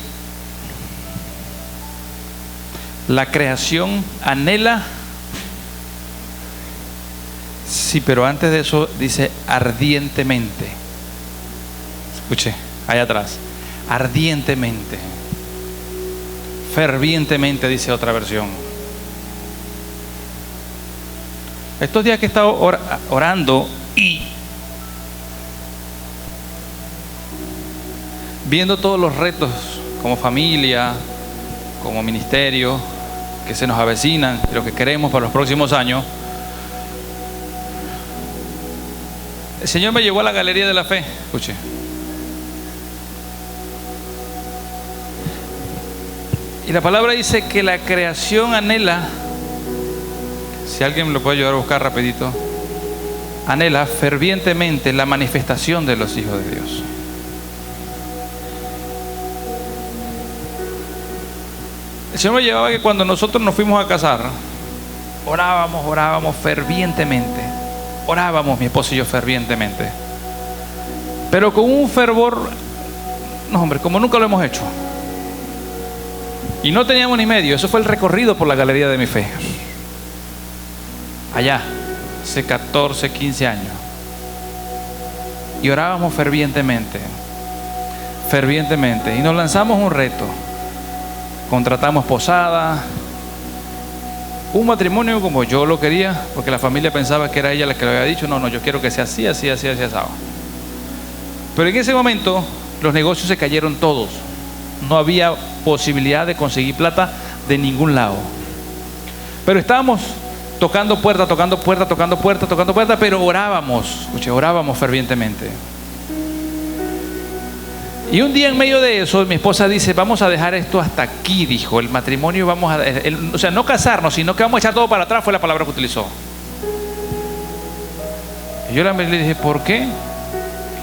la creación anhela, sí, pero antes de eso dice ardientemente. Escuche, allá atrás, ardientemente, fervientemente, dice otra versión. Estos días que he estado orando y viendo todos los retos como familia, como ministerio, que se nos avecinan, lo que queremos para los próximos años, el Señor me llevó a la galería de la fe. Escuche. Y la palabra dice que la creación anhela, si alguien me lo puede ayudar a buscar rapidito, anhela fervientemente la manifestación de los hijos de Dios. El Señor me llevaba que cuando nosotros nos fuimos a casar, orábamos fervientemente. Orábamos mi esposo y yo fervientemente. Pero con un fervor, no hombre, como nunca lo hemos hecho. Y no teníamos ni medio. Eso fue el recorrido por la galería de mi fe. Allá, hace 14, 15 años. Y orábamos fervientemente. Fervientemente. Y nos lanzamos un reto. Contratamos posada, un matrimonio como yo lo quería, porque la familia pensaba que era ella la que lo había dicho. No, yo quiero que sea así, así, así, así, así. Pero en ese momento los negocios se cayeron todos. No había posibilidad de conseguir plata de ningún lado. Pero estábamos tocando puerta, pero orábamos fervientemente. Y un día en medio de eso, mi esposa dice, vamos a dejar esto hasta aquí, dijo, el matrimonio vamos a... o sea, no casarnos, sino que vamos a echar todo para atrás, fue la palabra que utilizó. Y yo le dije, ¿por qué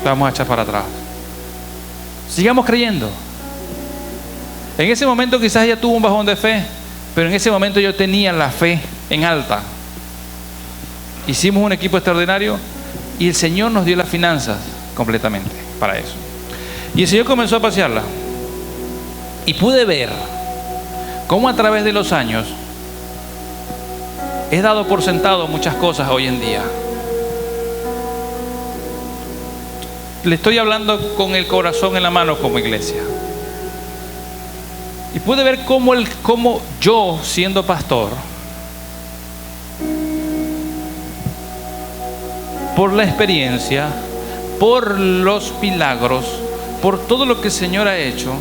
vamos a echar para atrás? Sigamos creyendo. En ese momento quizás ella tuvo un bajón de fe, pero en ese momento yo tenía la fe en alta. Hicimos un equipo extraordinario y el Señor nos dio las finanzas completamente para eso. Y el Señor comenzó a pasearla. Y pude ver cómo a través de los años he dado por sentado muchas cosas hoy en día. Le estoy hablando con el corazón en la mano como iglesia. Y pude ver cómo yo, siendo pastor, por la experiencia, por los milagros, por todo lo que el Señor ha hecho,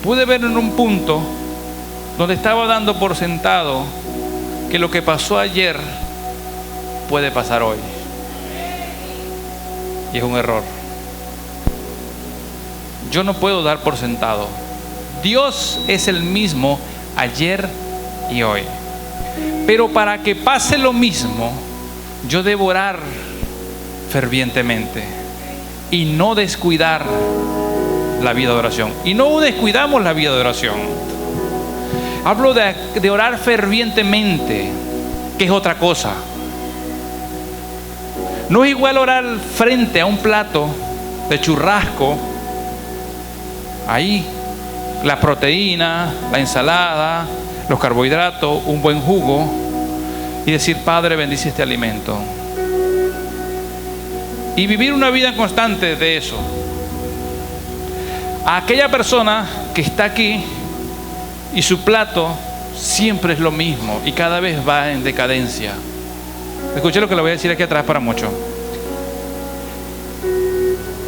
pude ver en un punto donde estaba dando por sentado que lo que pasó ayer puede pasar hoy. Y es un error. Yo no puedo dar por sentado. Dios es el mismo ayer y hoy. Pero para que pase lo mismo, yo debo orar fervientemente y no descuidar la vida de oración. Y no descuidamos la vida de oración. Hablo de orar fervientemente, que es otra cosa. No es igual orar frente a un plato de churrasco, ahí, la proteína, la ensalada, los carbohidratos, un buen jugo y decir: Padre, bendice este alimento. Y vivir una vida constante de eso. A aquella persona que está aquí y su plato siempre es lo mismo y cada vez va en decadencia. Escuche lo que le voy a decir aquí atrás para mucho.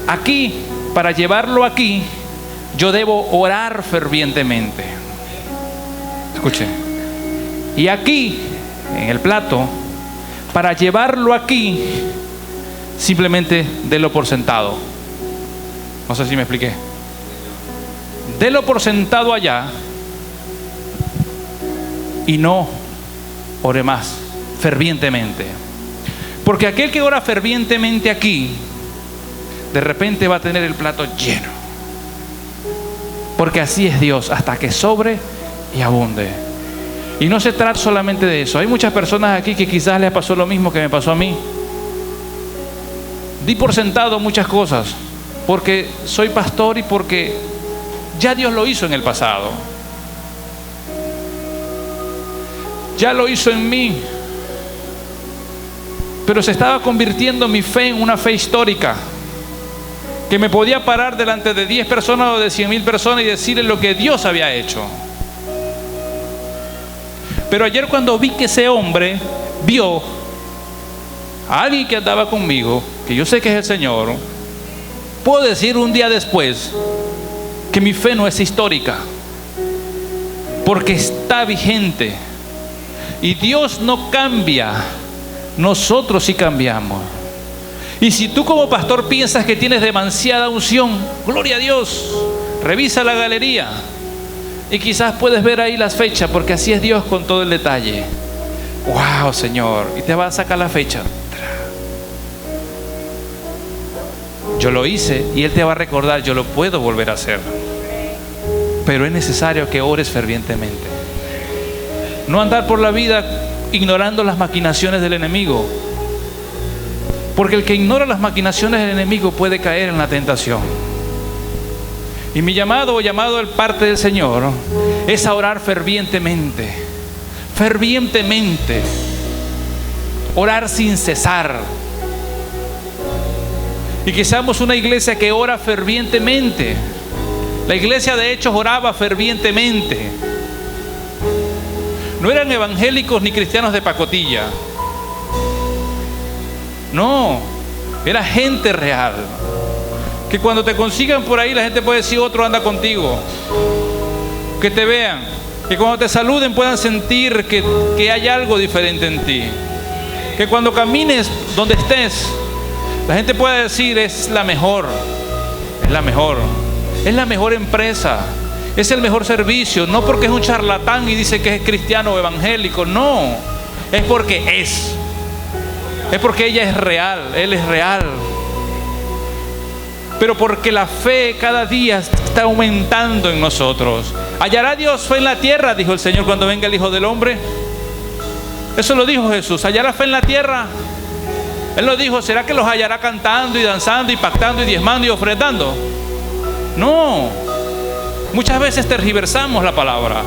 Aquí, para llevarlo aquí, yo debo orar fervientemente. Escuche. Y aquí, en el plato, para llevarlo aquí, simplemente délo por sentado. No sé si me expliqué. Délo por sentado allá y no ore más fervientemente. Porque aquel que ora fervientemente aquí, de repente va a tener el plato lleno. Porque así es Dios, hasta que sobre y abunde. Y no se trata solamente de eso. Hay muchas personas aquí que quizás les pasó lo mismo que me pasó a mí. Di por sentado muchas cosas, porque soy pastor y porque ya Dios lo hizo en el pasado. Ya lo hizo en mí. Pero se estaba convirtiendo mi fe en una fe histórica, que me podía parar delante de 10 personas o de 100,000 personas y decirles lo que Dios había hecho. Pero ayer, cuando vi que ese hombre vio a alguien que andaba conmigo, que yo sé que es el Señor, puedo decir un día después que mi fe no es histórica, porque está vigente. Y Dios no cambia, nosotros sí cambiamos. Y si tú como pastor piensas que tienes demasiada unción, gloria a Dios, revisa la galería y quizás puedes ver ahí las fechas, porque así es Dios con todo el detalle. Wow, Señor, y te va a sacar la fecha. Yo lo hice y Él te va a recordar: yo lo puedo volver a hacer. Pero es necesario que ores fervientemente. No andar por la vida ignorando las maquinaciones del enemigo. Porque el que ignora las maquinaciones del enemigo puede caer en la tentación. Y mi llamado de parte del Señor es a orar fervientemente. Fervientemente. Orar sin cesar. Y que seamos una iglesia que ora fervientemente. La iglesia de Hechos oraba fervientemente. No eran evangélicos ni cristianos de pacotilla. No, era gente real. Que cuando te consigan por ahí, la gente puede decir: otro anda contigo. Que te vean, que cuando te saluden puedan sentir que hay algo diferente en ti. Que cuando camines donde estés, la gente pueda decir: es la mejor, es la mejor, es la mejor empresa, es el mejor servicio. No porque es un charlatán y dice que es cristiano o evangélico, no, es porque es porque ella es real, él es real. Pero porque la fe cada día está aumentando en nosotros. ¿Hallará Dios fe en la tierra?, dijo el Señor, cuando venga el Hijo del Hombre. Eso lo dijo Jesús. ¿Hallará fe en la tierra? Él lo dijo: ¿será que los hallará cantando y danzando y pactando y diezmando y ofrendando? No. Muchas veces tergiversamos la palabra.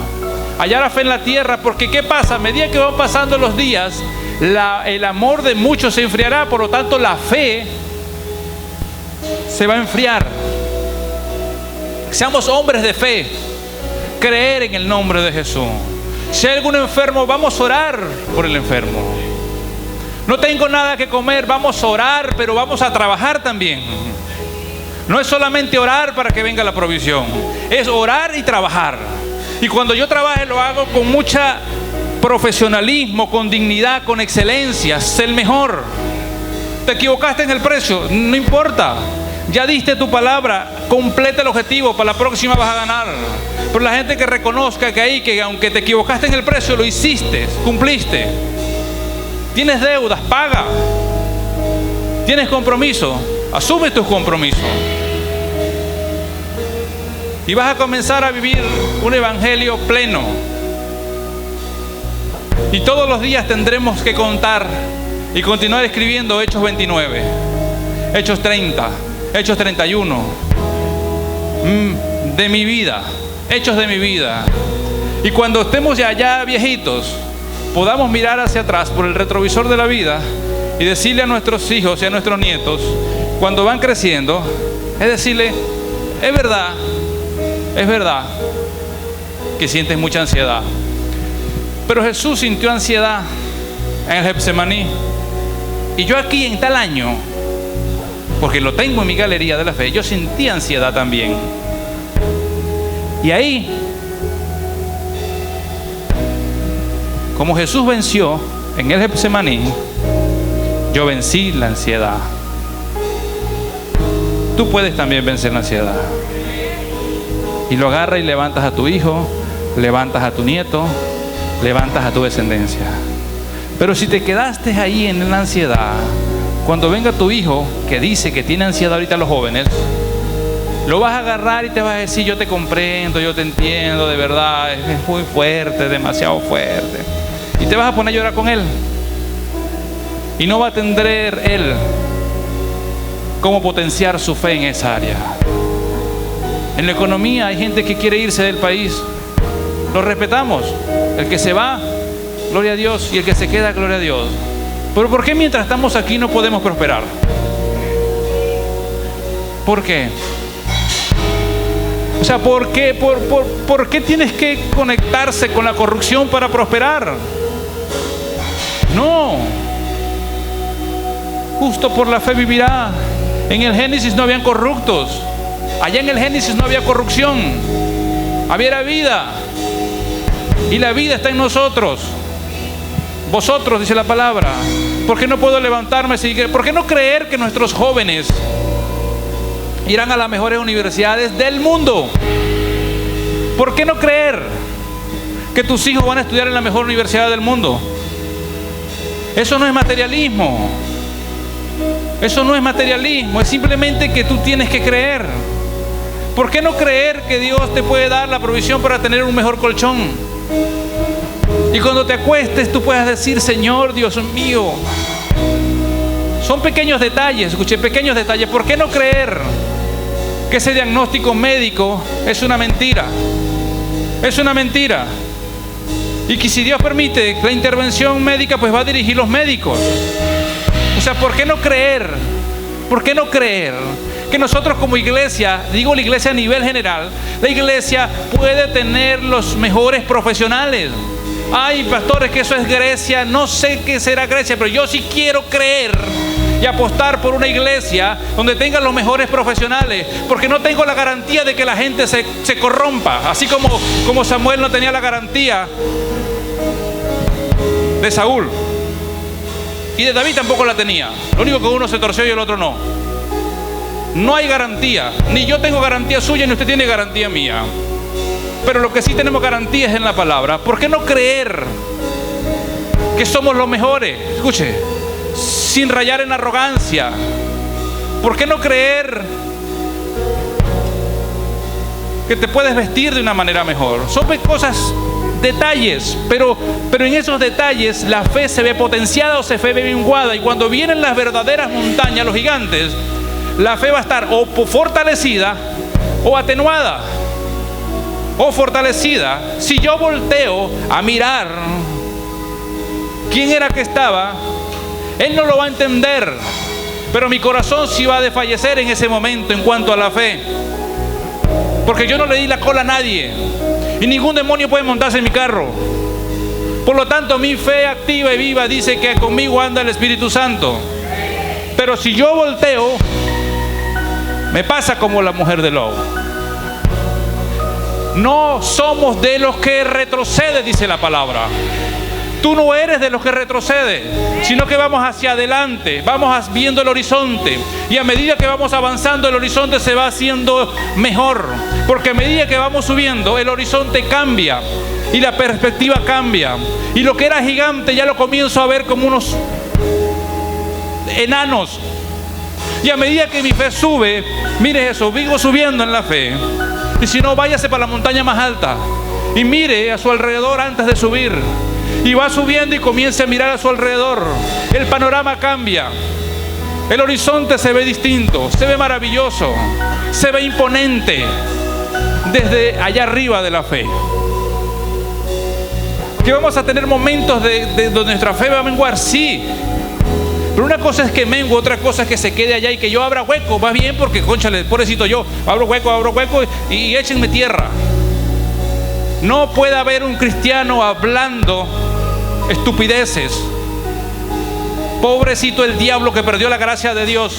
Hallará fe en la tierra, porque ¿qué pasa? A medida que van pasando los días, el amor de muchos se enfriará. Por lo tanto, la fe se va a enfriar. Seamos hombres de fe. Creer en el nombre de Jesús. Si hay algún enfermo, vamos a orar por el enfermo. No tengo nada que comer, vamos a orar, pero vamos a trabajar también. No es solamente orar para que venga la provisión, es orar y trabajar. Y cuando yo trabaje, lo hago con mucha profesionalismo, con dignidad, con excelencia. Sé el mejor. Te equivocaste en el precio, no importa. Ya diste tu palabra, completa el objetivo, para la próxima vas a ganar. Pero la gente que reconozca que aunque te equivocaste en el precio, lo hiciste, cumpliste. Tienes deudas, paga. Tienes compromiso, asume tus compromisos. Y vas a comenzar a vivir un evangelio pleno. Y todos los días tendremos que contar y continuar escribiendo Hechos 29, Hechos 30, Hechos 31, de mi vida, hechos de mi vida. Y cuando estemos ya viejitos, podamos mirar hacia atrás por el retrovisor de la vida y decirle a nuestros hijos y a nuestros nietos, cuando van creciendo, es decirle, es verdad que sientes mucha ansiedad. Pero Jesús sintió ansiedad en el Getsemaní. Y yo aquí en tal año, porque lo tengo en mi galería de la fe, yo sentí ansiedad también. Y ahí, como Jesús venció en el Getsemaní, yo vencí la ansiedad. Tú puedes también vencer la ansiedad. Y lo agarras y levantas a tu hijo, levantas a tu nieto, levantas a tu descendencia. Pero si te quedaste ahí en la ansiedad, cuando venga tu hijo que dice que tiene ansiedad ahorita, los jóvenes, lo vas a agarrar y te vas a decir, yo te comprendo, yo te entiendo, de verdad, es muy fuerte, demasiado fuerte. Y te vas a poner a llorar con él. Y no va a entender él cómo potenciar su fe en esa área. En la economía hay gente que quiere irse del país. Lo respetamos. El que se va, gloria a Dios, y el que se queda, gloria a Dios. Pero ¿por qué mientras estamos aquí no podemos prosperar? ¿Por qué? O sea, ¿por qué? ¿Por qué tienes que conectarse con la corrupción para prosperar? No. Justo por la fe vivirá. En el Génesis no habían corruptos. Allá en el Génesis no había corrupción. Había vida. Y la vida está en nosotros. Vosotros, dice la palabra. ¿Por qué no puedo levantarme? ¿Por qué no creer que nuestros jóvenes irán a las mejores universidades del mundo? ¿Por qué no creer que tus hijos van a estudiar en la mejor universidad del mundo? Eso no es materialismo. Eso no es materialismo. Es simplemente que tú tienes que creer. ¿Por qué no creer que Dios te puede dar la provisión para tener un mejor colchón? Y cuando te acuestes tú puedas decir, Señor, Dios mío. Son pequeños detalles, escuché, pequeños detalles. ¿Por qué no creer que ese diagnóstico médico es una mentira? Es una mentira. Y que si Dios permite la intervención médica, pues va a dirigir los médicos. O sea, ¿por qué no creer? ¿Por qué no creer que nosotros como iglesia, digo la iglesia a nivel general, la iglesia puede tener los mejores profesionales? Ay, pastores, que eso es Grecia. No sé qué será Grecia, pero yo sí quiero creer y apostar por una iglesia donde tengan los mejores profesionales, porque no tengo la garantía de que la gente se corrompa, así como Samuel no tenía la garantía de Saúl, y de David tampoco la tenía. Lo único que uno se torció y el otro no. No hay garantía. Ni yo tengo garantía suya, ni usted tiene garantía mía. Pero lo que sí tenemos garantía es en la palabra. ¿Por qué no creer que somos los mejores? Escuche, sin rayar en arrogancia. ¿Por qué no creer que te puedes vestir de una manera mejor? Son cosas, detalles, pero en esos detalles la fe se ve potenciada o se ve menguada. Y cuando vienen las verdaderas montañas, los gigantes, la fe va a estar o fortalecida o atenuada. O fortalecida. Si yo volteo a mirar quién era que estaba, él no lo va a entender, pero mi corazón sí va a desfallecer en ese momento en cuanto a la fe, porque yo no le di la cola a nadie y ningún demonio puede montarse en mi carro. Por lo tanto, mi fe activa y viva dice que conmigo anda el Espíritu Santo. Pero si yo volteo, me pasa como la mujer de Lot. No somos de los que retrocede, dice la palabra. Tú no eres de los que retrocede, sino que vamos hacia adelante, vamos viendo el horizonte. Y a medida que vamos avanzando, el horizonte se va haciendo mejor. Porque a medida que vamos subiendo, el horizonte cambia y la perspectiva cambia. Y lo que era gigante ya lo comienzo a ver como unos enanos. Y a medida que mi fe sube, mire eso, sigo subiendo en la fe. Y si no, váyase para la montaña más alta y mire a su alrededor antes de subir. Y va subiendo y comience a mirar a su alrededor. El panorama cambia. El horizonte se ve distinto, se ve maravilloso, se ve imponente. desde allá arriba de la fe. Que vamos a tener momentos de donde nuestra fe va a menguar, sí. Pero una cosa es que mengue, otra cosa es que se quede allá y que yo abra hueco. Va bien porque, cónchale, pobrecito yo, abro hueco y échenme tierra. No puede haber un cristiano hablando estupideces. Pobrecito el diablo que perdió la gracia de Dios.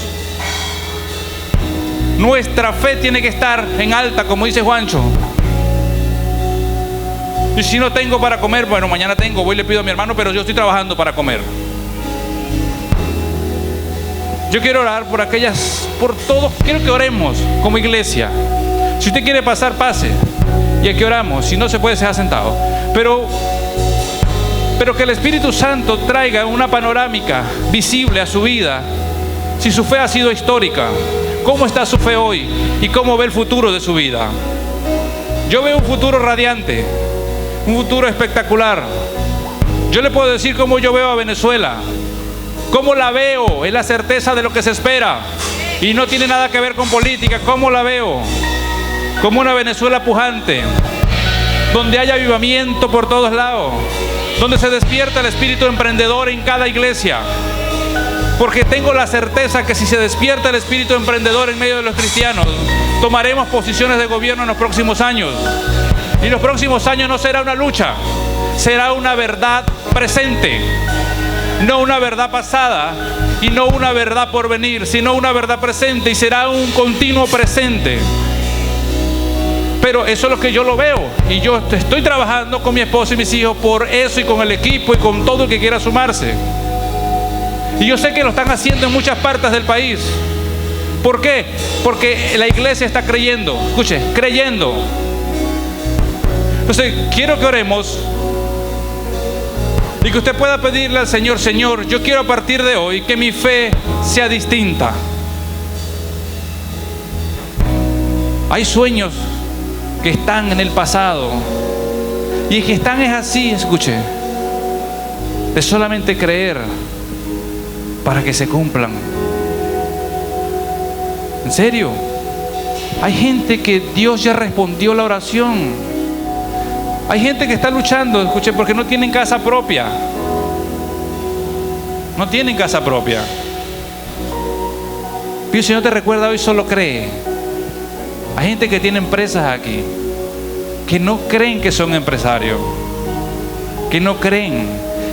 Nuestra fe tiene que estar en alta, como dice Juancho. Y si no tengo para comer, bueno, mañana tengo, voy y le pido a mi hermano, pero yo estoy trabajando para comer. Yo quiero orar por todos, quiero que oremos como iglesia. Si usted quiere pasar, pase. Y aquí oramos, si no se puede, se ha sentado. Pero que el Espíritu Santo traiga una panorámica visible a su vida. Si su fe ha sido histórica, ¿cómo está su fe hoy? Y cómo ve el futuro de su vida. Yo veo un futuro radiante, un futuro espectacular. Yo le puedo decir cómo yo veo a Venezuela. Cómo la veo, es la certeza de lo que se espera. Y no tiene nada que ver con política. ¿Cómo la veo? Como una Venezuela pujante, donde haya avivamiento por todos lados, donde se despierta el espíritu emprendedor en cada iglesia. Porque tengo la certeza que si se despierta el espíritu emprendedor en medio de los cristianos, tomaremos posiciones de gobierno en los próximos años. Y los próximos años no será una lucha, será una verdad presente. No una verdad pasada y no una verdad por venir, sino una verdad presente, y será un continuo presente. Pero eso es lo que yo lo veo, y yo estoy trabajando con mi esposa y mis hijos por eso, y con el equipo y con todo el que quiera sumarse. Y yo sé que lo están haciendo en muchas partes del país. ¿Por qué? Porque la iglesia está creyendo. Escuche, creyendo. Entonces quiero que oremos y que usted pueda pedirle al Señor: Señor, yo quiero a partir de hoy que mi fe sea distinta. Hay sueños que están en el pasado, y que están es así, escuche, de solamente creer para que se cumplan. En serio, hay gente que Dios ya respondió la oración. Hay gente que está luchando, escuche, porque no tienen casa propia. No tienen casa propia. Pero el Señor te recuerda hoy: solo cree. Hay gente que tiene empresas aquí, que no creen que son empresarios, que no creen.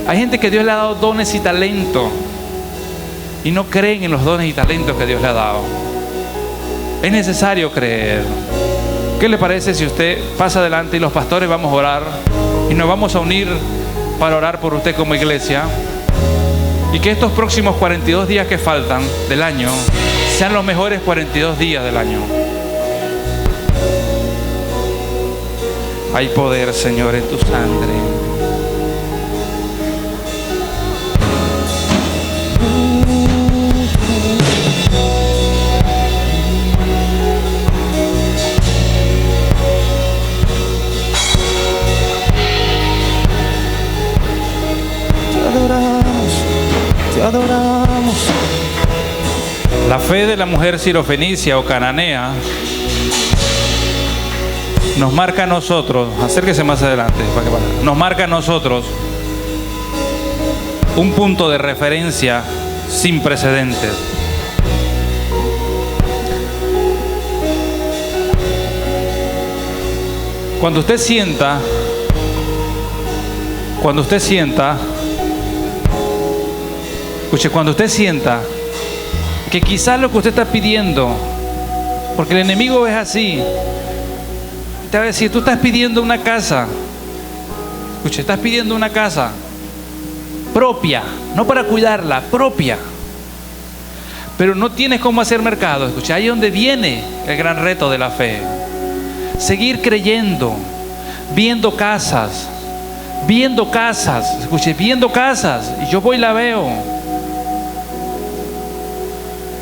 Hay gente que Dios le ha dado dones y talentos, y no creen en los dones y talentos que Dios le ha dado. Es necesario creer. ¿Qué le parece si usted pasa adelante y los pastores vamos a orar y nos vamos a unir para orar por usted como iglesia? Y que estos próximos 42 días que faltan del año sean los mejores 42 días del año. Hay poder, Señor, en tu sangre. Te adoramos. La fe de la mujer sirofenicia o cananea nos marca a nosotros, acérquese más adelante, nos marca a nosotros un punto de referencia sin precedentes. Cuando usted sienta, escuche, cuando usted sienta que quizás lo que usted está pidiendo, porque el enemigo es así, te va a decir: tú estás pidiendo una casa. Escuche, estás pidiendo una casa propia, no para cuidarla, propia. Pero no tienes cómo hacer mercado. Escuche, ahí es donde viene el gran reto de la fe. Seguir creyendo, viendo casas, escuche, viendo casas, y yo voy y la veo.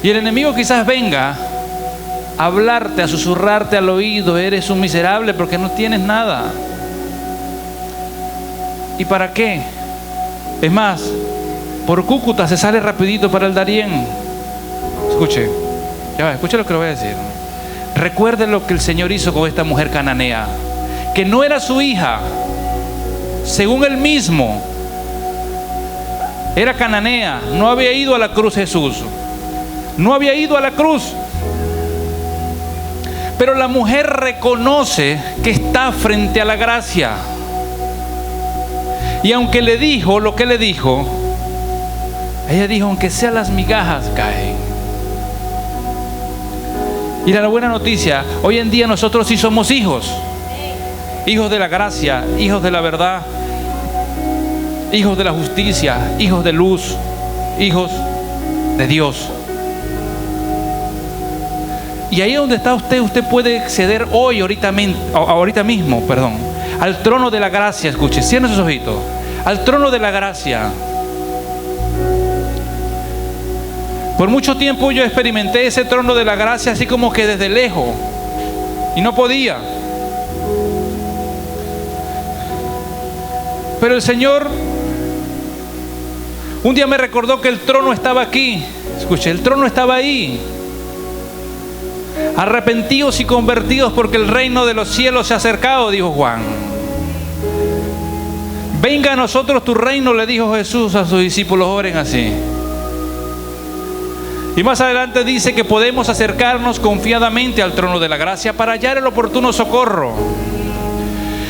Y el enemigo quizás venga a hablarte, a susurrarte al oído: eres un miserable porque no tienes nada. ¿Y para qué? Es más, por Cúcuta se sale rapidito para el Darién. Escuche, ya va, escuche lo que le voy a decir. recuerde lo que el Señor hizo con esta mujer cananea, que no era su hija, según él mismo. Era cananea, no había ido a la cruz Jesús, no había ido a la cruz. Pero la mujer reconoce que está frente a la gracia. Y aunque le dijo lo que le dijo, ella dijo, aunque sean las migajas caen. Y la buena noticia, hoy en día nosotros sí somos hijos. Hijos de la gracia, hijos de la verdad, hijos de la justicia, hijos de luz, hijos de Dios. Y ahí donde está usted puede acceder hoy, ahorita mismo, al trono de la gracia. Escuche, cierren sus ojitos. Al trono de la gracia. Por mucho tiempo yo experimenté ese trono de la gracia así como que desde lejos. Y no podía. Pero el Señor un día me recordó que el trono estaba aquí. Escuche, el trono estaba ahí. Arrepentidos y convertidos porque el reino de los cielos se ha acercado, dijo Juan. Venga a nosotros tu reino, le dijo Jesús a sus discípulos, oren así. Y más adelante dice que podemos acercarnos confiadamente al trono de la gracia para hallar el oportuno socorro.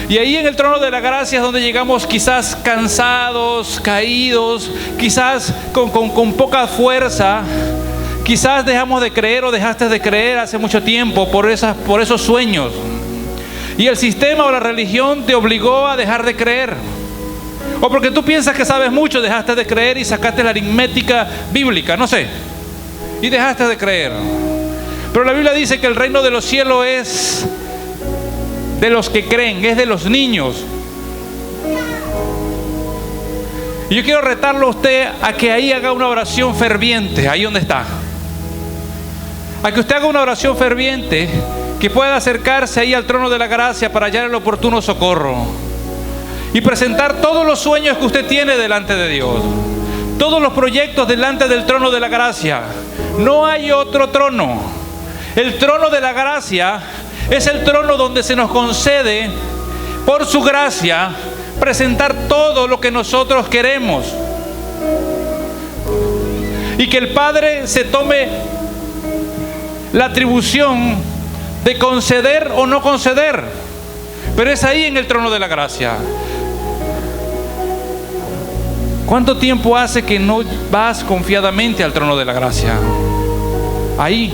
Y ahí en el trono de la gracia es donde llegamos quizás cansados, caídos, quizás con poca fuerza. Quizás dejamos de creer o dejaste de creer hace mucho tiempo por esos sueños. Y el sistema o la religión te obligó a dejar de creer. O porque tú piensas que sabes mucho, dejaste de creer y sacaste la aritmética bíblica, no sé. Y dejaste de creer. Pero la Biblia dice que el reino de los cielos es de los que creen, es de los niños. Y yo quiero retarlo a usted a que ahí haga una oración ferviente, ahí donde está. A que usted haga una oración ferviente, que pueda acercarse ahí al trono de la gracia para hallar el oportuno socorro. Y presentar todos los sueños que usted tiene delante de Dios. Todos los proyectos delante del trono de la gracia. No hay otro trono. El trono de la gracia es el trono donde se nos concede, por su gracia, presentar todo lo que nosotros queremos. Y que el Padre se tome la atribución de conceder o no conceder. Pero es ahí en el trono de la gracia. ¿Cuánto tiempo hace que no vas confiadamente al trono de la gracia? Ahí.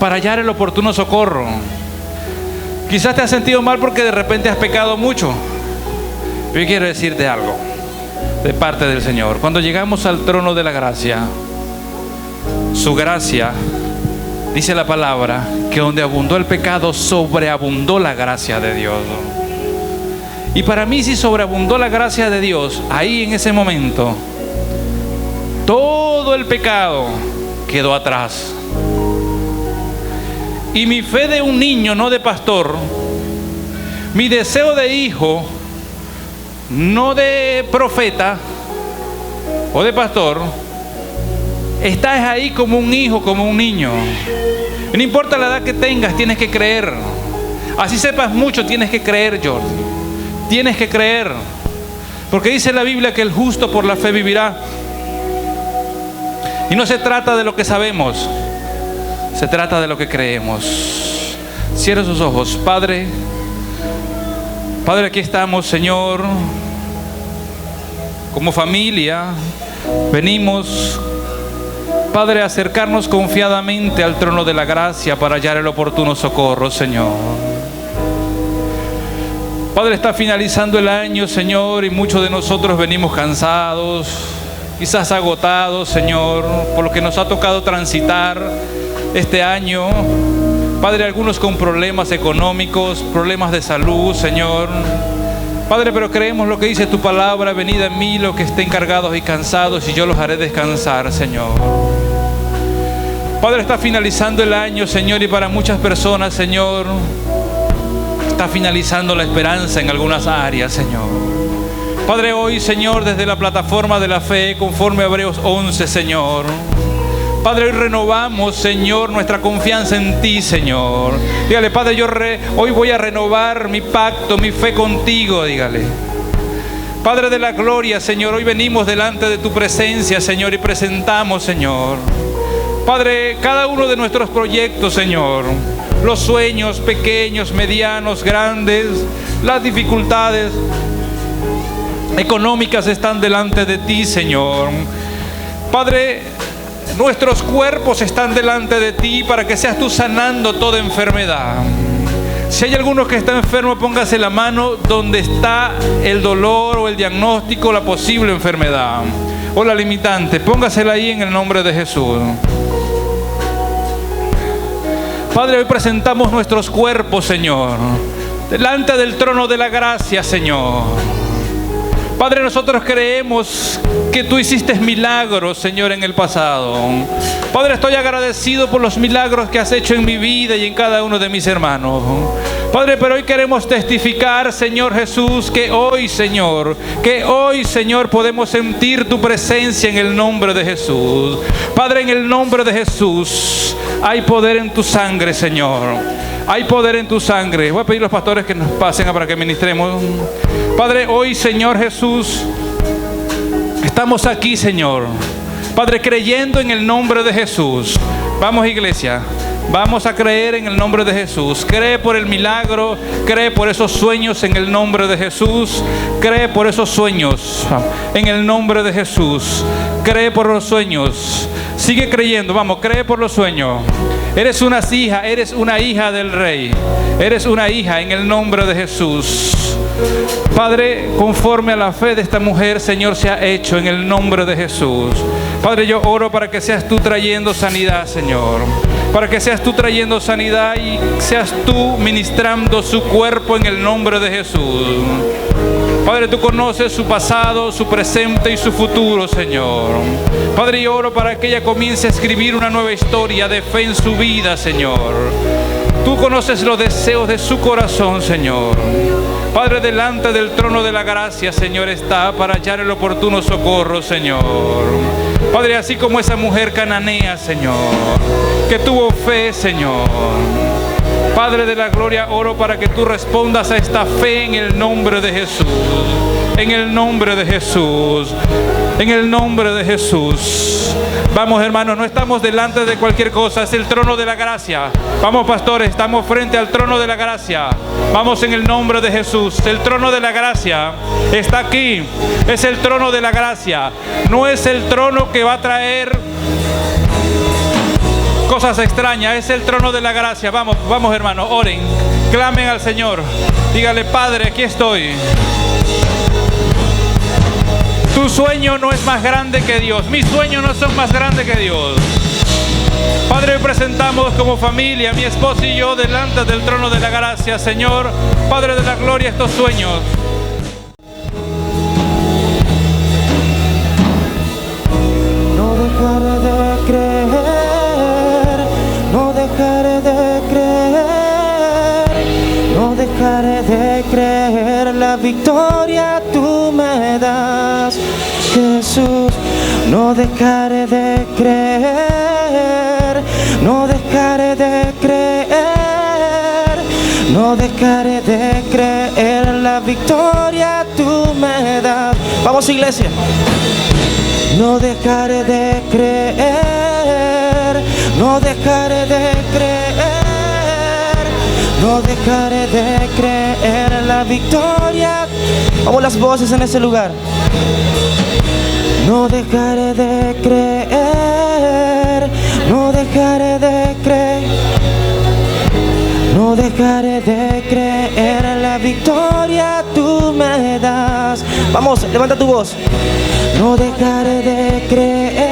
Para hallar el oportuno socorro. Quizás te has sentido mal porque de repente has pecado mucho. Pero yo quiero decirte algo de parte del Señor. Cuando llegamos al trono de la gracia, su gracia, dice la palabra, que donde abundó el pecado, sobreabundó la gracia de Dios. Y para mí, si sobreabundó la gracia de Dios, ahí en ese momento, todo el pecado quedó atrás. Y mi fe de un niño, no de pastor, mi deseo de hijo, no de profeta o de pastor, estás ahí como un hijo, como un niño. No importa la edad que tengas, tienes que creer. Así sepas mucho, tienes que creer, Jordi. Tienes que creer. Porque dice la Biblia que el justo por la fe vivirá. Y no se trata de lo que sabemos, se trata de lo que creemos. Cierra sus ojos. Padre, aquí estamos, Señor, como familia. Venimos, Padre, a acercarnos confiadamente al trono de la gracia para hallar el oportuno socorro, Señor. Padre, está finalizando el año, Señor, y muchos de nosotros venimos cansados, quizás agotados, Señor, por lo que nos ha tocado transitar este año. Padre, algunos con problemas económicos, problemas de salud, Señor. Padre, pero creemos lo que dice tu palabra: venid a mí los que estén cargados y cansados, y yo los haré descansar, Señor. Padre, está finalizando el año, Señor, y para muchas personas, Señor, está finalizando la esperanza en algunas áreas, Señor. Padre, hoy, Señor, desde la plataforma de la fe, conforme a Hebreos 11, Señor, Padre, hoy renovamos, Señor, nuestra confianza en ti, Señor. Dígale, Padre, hoy voy a renovar mi pacto, mi fe contigo, dígale. Padre de la gloria, Señor, hoy venimos delante de tu presencia, Señor, y presentamos, Señor, Padre, cada uno de nuestros proyectos, Señor, los sueños pequeños, medianos, grandes, las dificultades económicas están delante de ti, Señor. Padre, nuestros cuerpos están delante de ti para que seas tú sanando toda enfermedad. Si hay alguno que está enfermo, póngase la mano donde está el dolor o el diagnóstico, la posible enfermedad o la limitante. Póngasela ahí en el nombre de Jesús. Padre, hoy presentamos nuestros cuerpos, Señor, delante del trono de la gracia, Señor. Padre, nosotros creemos que tú hiciste milagros, Señor, en el pasado. Padre, estoy agradecido por los milagros que has hecho en mi vida y en cada uno de mis hermanos. Padre, pero hoy queremos testificar, Señor Jesús, que hoy, Señor, podemos sentir tu presencia en el nombre de Jesús. Padre, en el nombre de Jesús, hay poder en tu sangre, Señor. Hay poder en tu sangre. Voy a pedir a los pastores que nos pasen para que ministremos. Padre, hoy, Señor Jesús, estamos aquí, Señor. Padre, creyendo en el nombre de Jesús. Vamos, iglesia. Vamos a creer en el nombre de Jesús. Cree por el milagro. Cree por esos sueños en el nombre de Jesús. Cree por esos sueños en el nombre de Jesús. Cree por los sueños. Sigue creyendo. Vamos, cree por los sueños. Eres una hija del Rey. Eres una hija en el nombre de Jesús. Padre, conforme a la fe de esta mujer, Señor, se ha hecho en el nombre de Jesús. Padre, yo oro para que seas tú trayendo sanidad, Señor. Para que seas tú trayendo sanidad y seas tú ministrando su cuerpo en el nombre de Jesús. Padre, tú conoces su pasado, su presente y su futuro, Señor. Padre, yo oro para que ella comience a escribir una nueva historia de fe en su vida, Señor. Tú conoces los deseos de su corazón, Señor. Padre, delante del trono de la gracia, Señor, está para hallar el oportuno socorro, Señor. Padre, así como esa mujer cananea, Señor, que tuvo fe, Señor. Padre de la gloria, oro para que tú respondas a esta fe en el nombre de Jesús. En el nombre de Jesús. En el nombre de Jesús. Vamos, hermanos, no estamos delante de cualquier cosa, es el trono de la gracia. Vamos, pastores, estamos frente al trono de la gracia. Vamos en el nombre de Jesús. El trono de la gracia está aquí. Es el trono de la gracia. No es el trono que va a traer cosas extrañas, es el trono de la gracia. Vamos, vamos, hermanos, oren, clamen al Señor. Dígale: Padre, aquí estoy. Tu sueño no es más grande que Dios. Mis sueños no son más grandes que Dios. Padre, hoy presentamos como familia, mi esposo y yo, delante del trono de la gracia, Señor. Padre de la gloria, estos sueños. No dejaré de creer, no dejaré de creer, no dejaré de creer, la victoria tú me das, Jesús. No dejaré de creer, no dejaré de creer, no dejaré de creer, la victoria tú me das. Vamos, iglesia. No dejaré de creer, no dejaré de creer, no dejaré de creer, la victoria. Vamos, las voces en ese lugar. No dejaré de creer, no dejaré de creer, no dejaré de creer, la victoria tú me das. Vamos, levanta tu voz. No dejaré de creer,